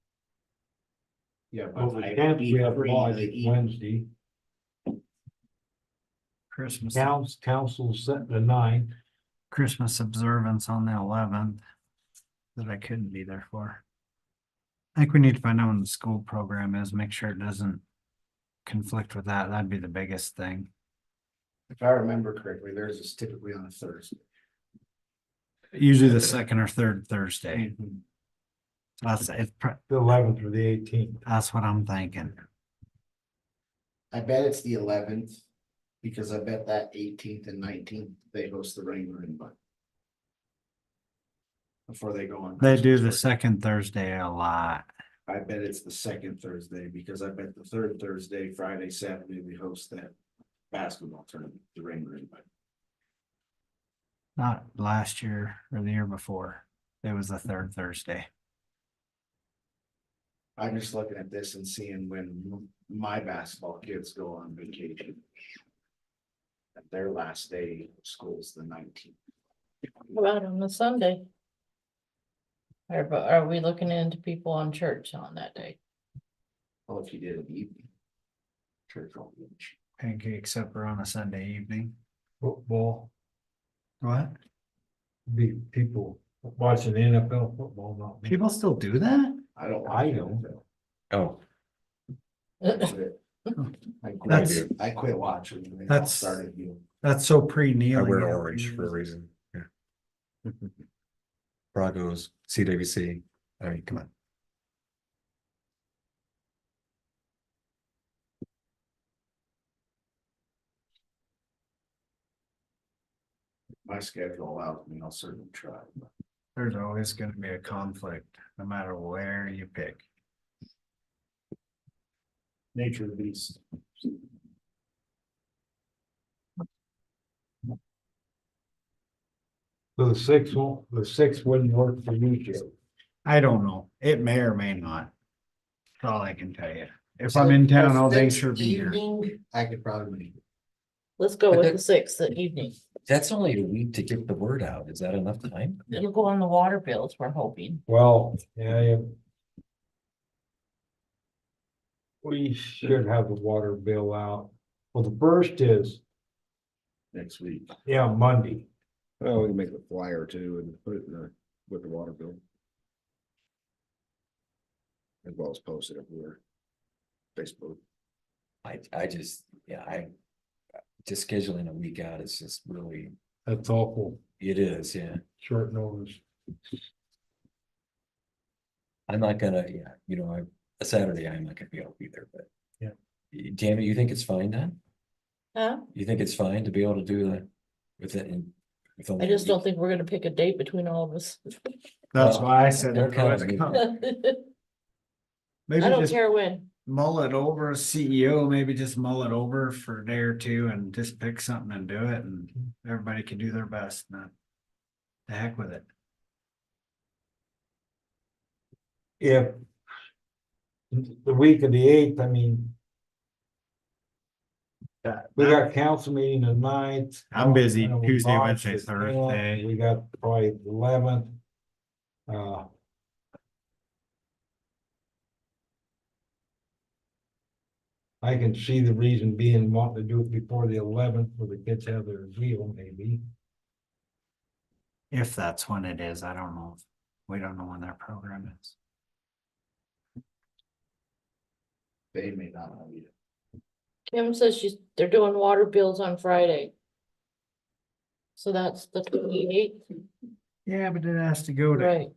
Yeah, Well, but the I tenth, be we have free lodge the evening. Wednesday. Christmas. Council set the 9th. Christmas observance on the 11th that I couldn't be there for. I think we need to find out when the school program is, make sure it doesn't conflict with that. That'd be the biggest thing. If I remember correctly, theirs is typically on a Thursday. Usually the second or third Thursday. That's it. The 11th or the 18th. That's what I'm thinking. I bet it's the 11th, because I bet that 18th and 19th, they host the rain room, but. Before they go on. They do Christmas the break. second Thursday a lot. I bet it's the second Thursday, because I bet the third Thursday, Friday, Saturday, we host that basketball tournament, the rain room, but. Not last year or the year before. It was the third Thursday. I'm just looking at this and seeing when my basketball kids go on vacation. And their last day of school is the 19th. What about on the Sunday? Are we looking into people on church on that day? Well, if you did an evening. Church on beach. Pancake supper on a Sunday evening. Football, What? be people watching NFL football, not me. People still do that? I don't. I watch don't. NFL. Oh, That's it. That's- I quit watching. when they all That's- started. That's so I pre-kneeling. wear orange for a reason. Yeah. Broncos, CWC. I mean, come on. My schedule allows me, I'll certainly try. but There's always gonna be a conflict, no matter where you pick. Nature of the beast. So the 6th wouldn't work for you, Joe. I don't know. It may or may not. That's all I can tell you. If I'm in town, I'll dang sure be here. Evening, I could probably make it. Let's go But with that- the 6th, the evening. That's only a week to get the word out. Is that enough time? It'll go on the water bills, we're hoping. Well, yeah. We should have the water bill out. Well, the first is, Next week. yeah, Monday. Well, we can make a flyer too and put it with the water bill. As well as post it everywhere. Facebook. I just, yeah, just scheduling a week out is just really, That's awful, it is, yeah. short notice. I'm not gonna, yeah, a Saturday, I'm not gonna be able to be there, but. Yeah. Tammy, you think it's fine then? Huh? You think it's fine to be able to do that with it in? with only I a just don't week? think we're gonna pick a date between all of us. That's Well, why I said. they're kind of I Maybe don't just care when. mull it over, CEO, maybe just mull it over for a day or two and just pick something and do it, and everybody can do their best, not. The heck with it. If the week of the 8th, I mean, we got council meeting the 9th. I'm busy and Tuesday, March Wednesday, the 10th, Thursday. We got probably the 11th. I can see the reason being wanting to do it before the 11th, where the kids have their deal, maybe. If that's when it is, I don't know. We don't know when their program is. They may not know either. Kim says they're doing water bills on Friday. So that's the 28th, Yeah, but it has to go to right?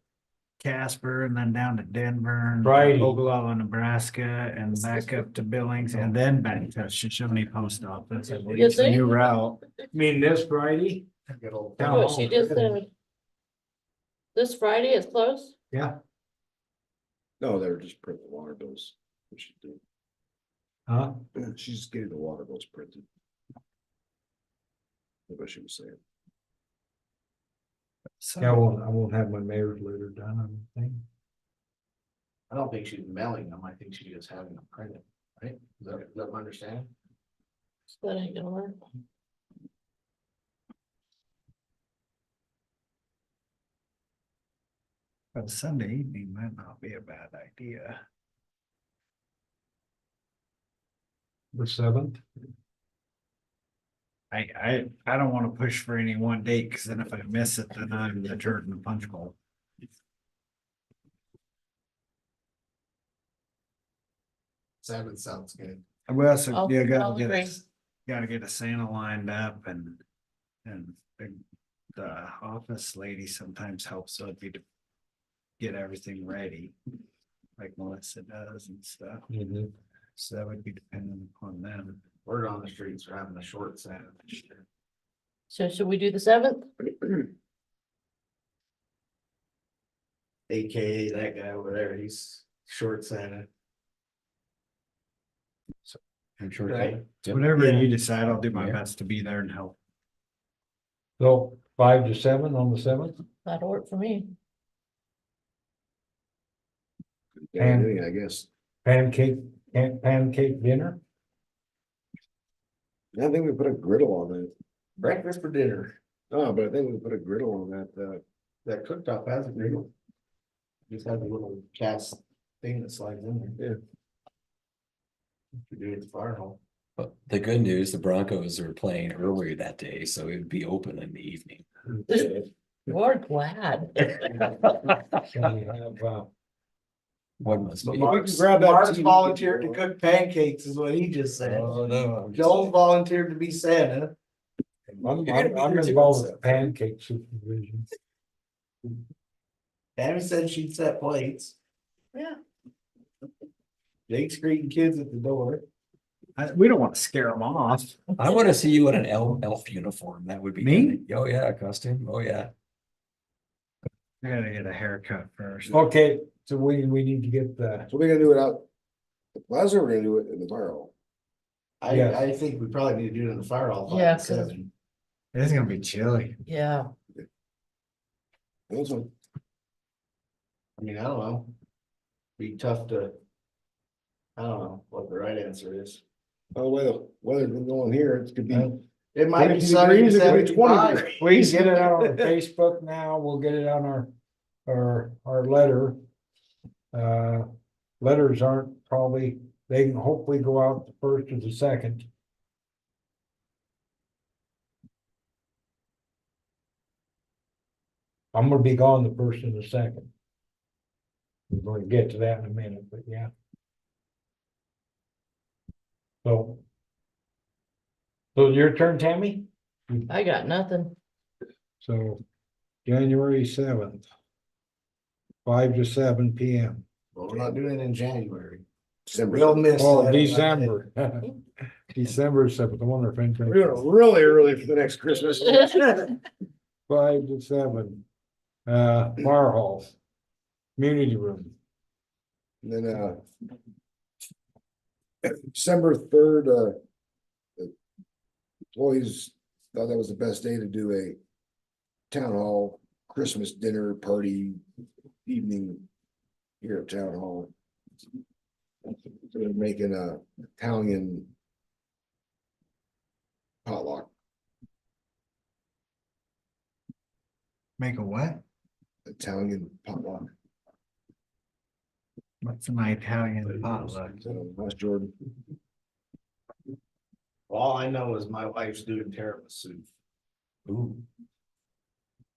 Casper and then down to Denver and Friday. Ogallala, Nebraska, and back up to Billings and then back to Shoshoni Post Office. I believe it's a think? new route. I mean, this Friday? Good old. Town What hall. she just said. This Friday is close? Yeah, No, they're just print the water bills. What she do. huh? She's just getting the water bills printed. That's what she was saying. Yeah, I won't have my mayor's letter done, I don't think. I don't think she's mailing them. I think she's just having them printed, right? Is that my understanding? That ain't gonna work. But Sunday evening might not be a bad idea. The 7th? I don't want to push for any one date, because then if I miss it, then I'm the turd in the punch bowl. Seven sounds good. We also, I'll- yeah, I'll agree. gotta get a Santa lined up and the office lady sometimes helps, so it'd be to get everything ready. Like Melissa does and stuff, Mm-hmm. so that would be dependent upon them. Word on the streets are having a short Santa this year. So should we do the 7th? AKA that guy over there, he's short Santa. I'm sure. Right. Yep. Whatever Yeah. you decide, I'll do my Yeah. best to be there and help. So 5 to 7 on the 7th? That'll work for me. Yeah, I guess. Pancake dinner? I think we put a griddle on that. Breakfast for dinner. Oh, but I think we put a griddle on that, That cooktop has a griddle. Just has a little cast thing that slides in there. Yeah. We do it at the fire hall. But the good news, the Broncos are playing earlier that day, so it would be open in the evening. You're glad. Shall we have, One must be. Mark's grab that Mark's TV volunteered to control. cook pancakes is what he just said. Oh, no. Joel volunteered to be Santa. I'm You're gonna be here too, involved so. with pancake supervision. Tammy said she'd set plates. Yeah. Jake's greeting kids at the door. We don't want to scare them off. I want to see you in an elf uniform. That would be. Me? good. Oh, yeah, costume. Oh, yeah. I gotta get a haircut first. Okay, so we need to get the, so we're gonna do it out. The plaza, or we're gonna do it in the fire hall. Yes. I think we probably need to do it in the fire hall. 5 Yeah, to 'cause- 7. It's gonna be chilly. Yeah. That's one. I mean, I don't know. Be tough to. I don't know what the right answer is. Oh, well, weather's been going here, it's could be. It might be 30 sunny to degrees, it could be 20 75. degrees. we can get it out on Facebook now, we'll get it on our letter. Letters aren't probably, they can hopefully go out the 1st or the 2nd. I'm gonna be gone the 1st and the 2nd. We're gonna get to that in a minute, but yeah. So. So your turn, Tammy? I got nothing. So January 7th. 5 to 7 PM. Well, we're not doing it in January. December. We'll miss. Oh, that. December. December 7th, I wonder if anything. We're doing it really early for the next Christmas. 5 to 7. Fire hall. Community room. And then, December 3rd, the employees thought that was the best day to do a town hall Christmas dinner party evening here at town hall. So they're making a Italian potluck, Make a what? Italian potluck. What's an Italian potluck? So West Jordan. All I know is my wife's doing tiramisu. Ooh,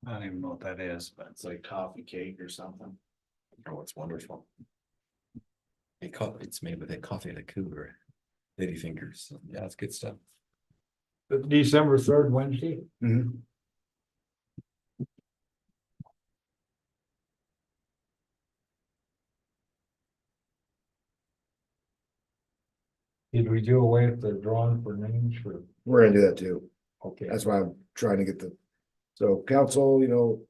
I don't even know what that is, but It's like coffee cake or something. oh, it's wonderful. It's made with a coffee and a cougar, lady fingers. So, yeah, it's good stuff. December 3rd, Wednesday. Mhm. Did we do away with the drawing for names for, We're gonna do that too. okay. That's why I'm trying to get so council, you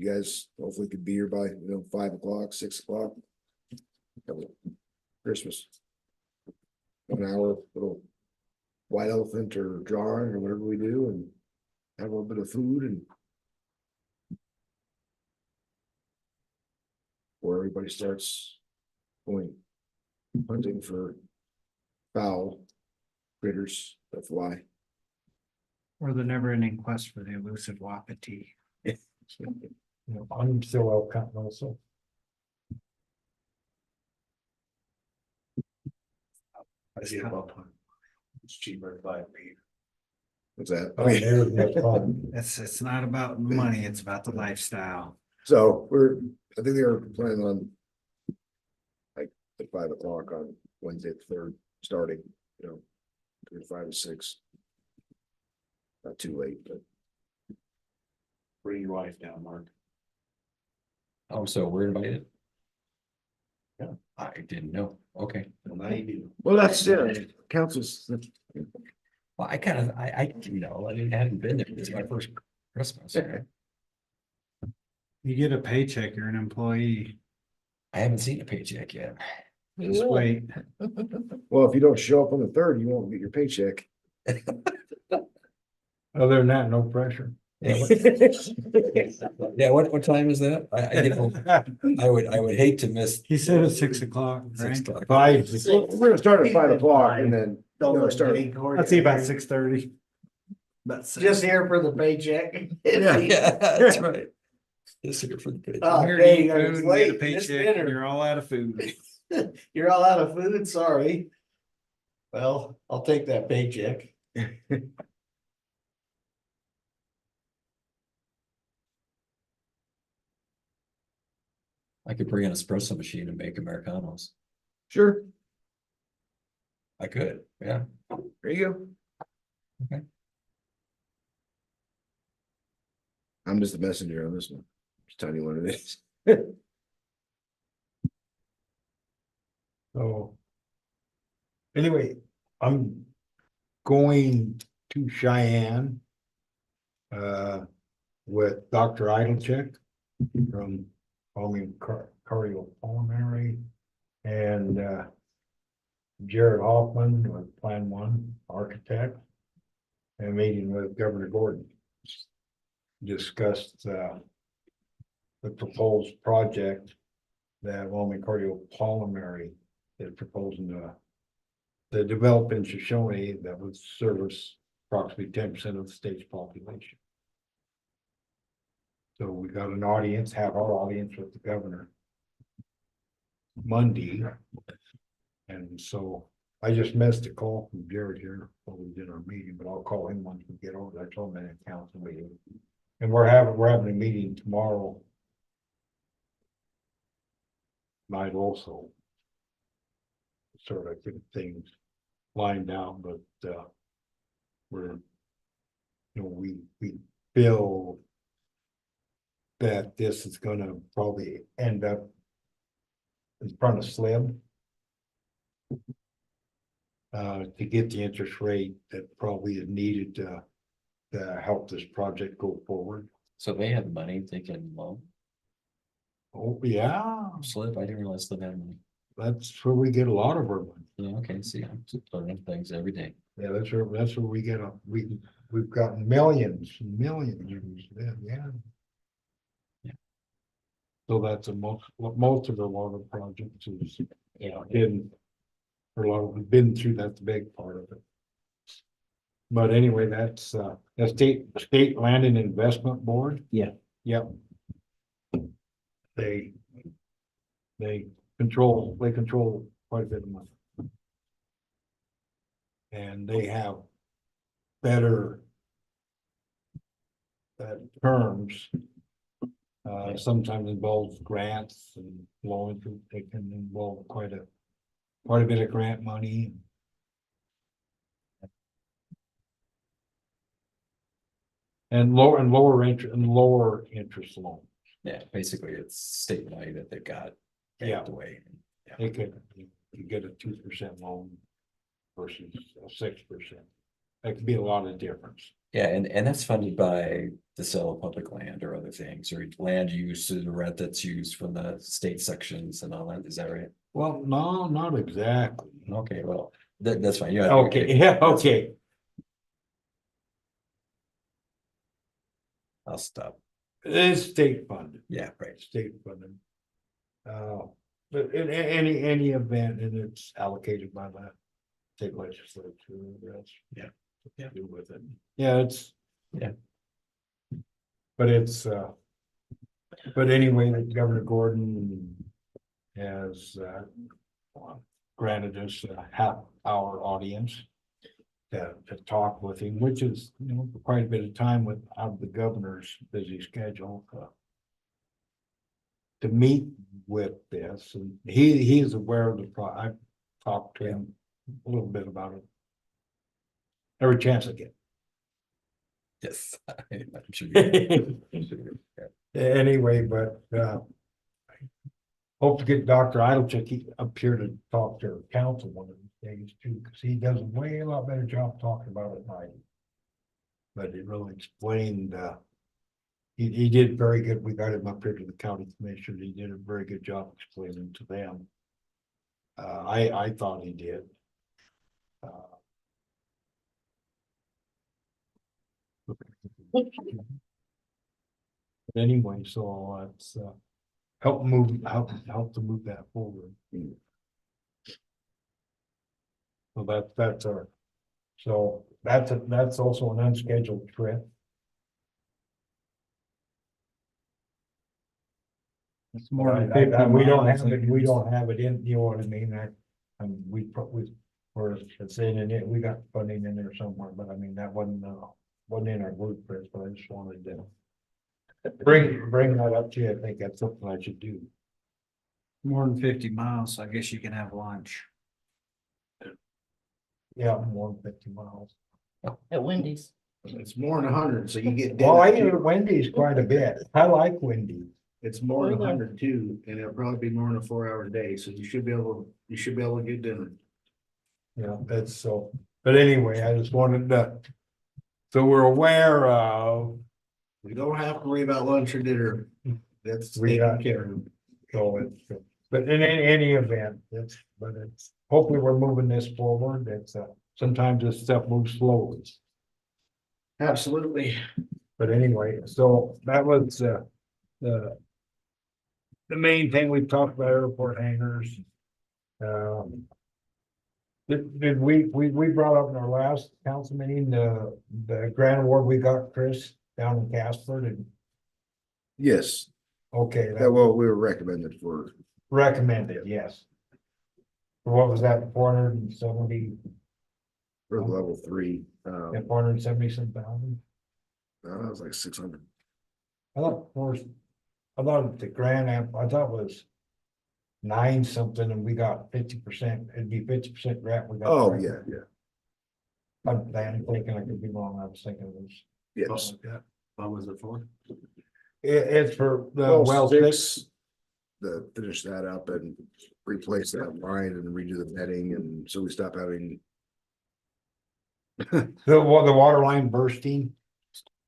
guys hopefully could be here by, 5 o'clock, 6 o'clock. Christmas. 1 hour, little white elephant or drawing or whatever we do and have a little bit of food and where everybody starts going hunting for fowl critters that fly. or the never ending quest for the elusive wapiti. I'm still out cutting also. I gave up on. It's cheaper to buy beef. What's that? Oh, there's no fun. It's not about money, it's about the lifestyle. So I think they were planning on like at 5 o'clock on Wednesday the 3rd, starting, between 5 and 6. Not too late, but Bring your wife down, Mark. Oh, so we're invited? Yeah. I didn't know. Okay. Well, now you do. well, that's council's. Well, I mean, I hadn't been there. It's my first Christmas. You get a paycheck, you're an employee. I haven't seen a paycheck yet. You Just will. wait. Well, if you don't show up on the 3rd, you won't get your paycheck. Other than that, no pressure. Yeah, what time is that? I would hate to miss. He said it's 6 o'clock, 6 right? o'clock. 5. We're gonna start at 5 o'clock and then. Start. I'd say about 6:30. Just here for the paycheck. Yeah, that's right. Just here for the paycheck. Oh, Here, dang, eat I food was and get a late. Missed paycheck, and dinner. you're all out of food. You're all out of food, sorry. Well, I'll take that paycheck. I could bring an espresso machine and make Americanos. Sure, I could, yeah. there you go. Okay. I'm just the messenger on this one. Just telling you what it is. So. Anyway, I'm going to Cheyenne. With Dr. Idlechick from cardiopulmonary and Jared Hoffman with Plan One architect. And meeting with Governor Gordon. Discussed the proposed project that Wyoming Cardiopulmonary is proposing to develop in Shoshoni that would service approximately 10% of the state's population. So we got an audience, have our audience with the governor Monday. And so I just missed a call from Jared here when we did our meeting, but I'll call him once we get over there. I told him in a council meeting. And we're having a meeting tomorrow night also. Sort of get things lined out, but, we're, we feel that this is gonna probably end up in front of Slim. To get the interest rate that probably is needed to help this project go forward. So they have money, they can loan, Oh, yeah, slip, I didn't realize Slip had money. that's where we get a lot of our money. Yeah, okay, see, I'm just learning things every day. Yeah, that's where we get, we've got millions, and millions, yeah. Yeah. So that's most of a lot of projects is, been, for a lot of, been through that big part of it. But anyway, that's, the state Land and Investment Board. Yeah. Yep. They control quite a bit of money. And they have better terms. Sometimes involves grants and loans, they can involve quite a bit of grant money. And lower interest loans. Yeah, basically it's state money that they've got. Yeah. backed away. Yeah. They could, you get a 2% loan versus a 6%. That could be a lot of difference. Yeah, and that's funded by the sale of public land or other things, or land use or rent that's used from the state sections and all that, is that right? Well, no, not exactly. Okay, well, that's fine, yeah. Okay, yeah, okay. I'll stop, It's state funded, yeah, right. state funded. But in any event, and it's allocated by the state legislature, that's. Yeah. To do with it. Yeah, it's. Yeah. But it's, but anyway, Governor Gordon has, granted us a half-hour audience. To talk with him, which is, quite a bit of time with out of the governor's busy schedule. To meet with this, and he is aware of the I've talked to him a little bit about it. Every chance I get. Yes. I'm sure you- Anyway, but, hope to get Dr. Idlechick up here to talk to council one of these days too, because he does a lot better job talking about it than I do. But it really explained, he did very good. We got him up here to the county commission. He did a very good job explaining to them. I thought he did. But anyway, so it's, help to move that forward. So that's our, so that's also an unscheduled trip. It's more than I- 50 we don't miles, have like it, we it's- don't have it in, you know what I mean, we probably, it's in it, we got funding in there somewhere, but I mean, that wasn't in our blueprint, but I just wanted to. Bring that up to you, I think that's something I should do. More than 50 miles, so I guess you can have lunch. Yeah, more than 50 miles. At Wendy's. It's more than 100, so you get. Well, I dinner, use too. Wendy's quite a bit, I like Wendy's. It's more than Where the- 100 too, and it'll probably be more than a 4-hour day, so you should be able to get dinner. Yeah, that's so, but anyway, I just wanted to. So we're aware of, We don't have to worry about lunch or dinner. That's We taken got- care of. so it's, but in any event, it's, hopefully we're moving this forward, it's, sometimes this stuff moves slowly. Absolutely. But anyway, so that was, the main thing we talked about, airport hangars. Did we brought up in our last council meeting, the grant award we got, Chris, down in Casper, and, Yes, okay, that that what we were recommended for. recommended, yes. What was that, 470, For level 3, 470 some thousand? that was like 600. I thought the grant, I thought was nine something and we got 50%, it'd be 50% grant. We got. Oh, yeah, yeah, I'm thinking I could be wrong. I was thinking it was. yes. What was it for? It's for the Well, well six. six, the finish that up and replace that line and redo the bedding, and so we stop having. The water line bursting.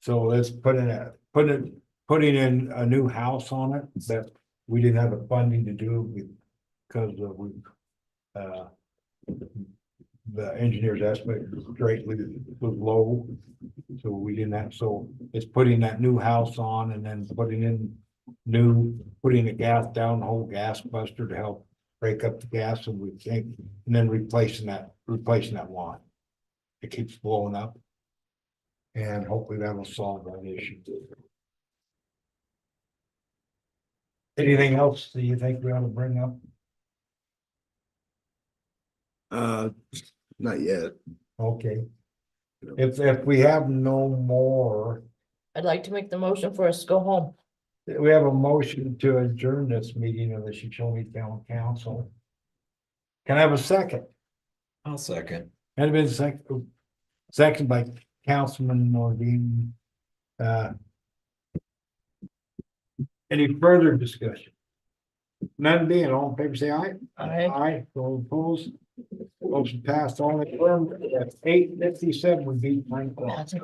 So let's putting in a new house on it that we didn't have the funding to do because of the engineer's estimate greatly was low. So we didn't have, so it's putting that new house on and then putting the gas down, the whole gas buster to help break up the gas, and we think, and then replacing that line. It keeps blowing up. And hopefully that'll solve that issue. Anything else that you think we ought to bring up? Not yet. Okay. If we have no more, I'd like to make the motion for us to go home. we have a motion to adjourn this meeting of the Shoshoni Town Council. Can I have a second? I'll second. And been second by Councilman Nordine. Any further discussion? None being, all in favor, say aye. Aye, all opposed. Motion passed, all in favor, 8:57 would be 9 o'clock. That's it.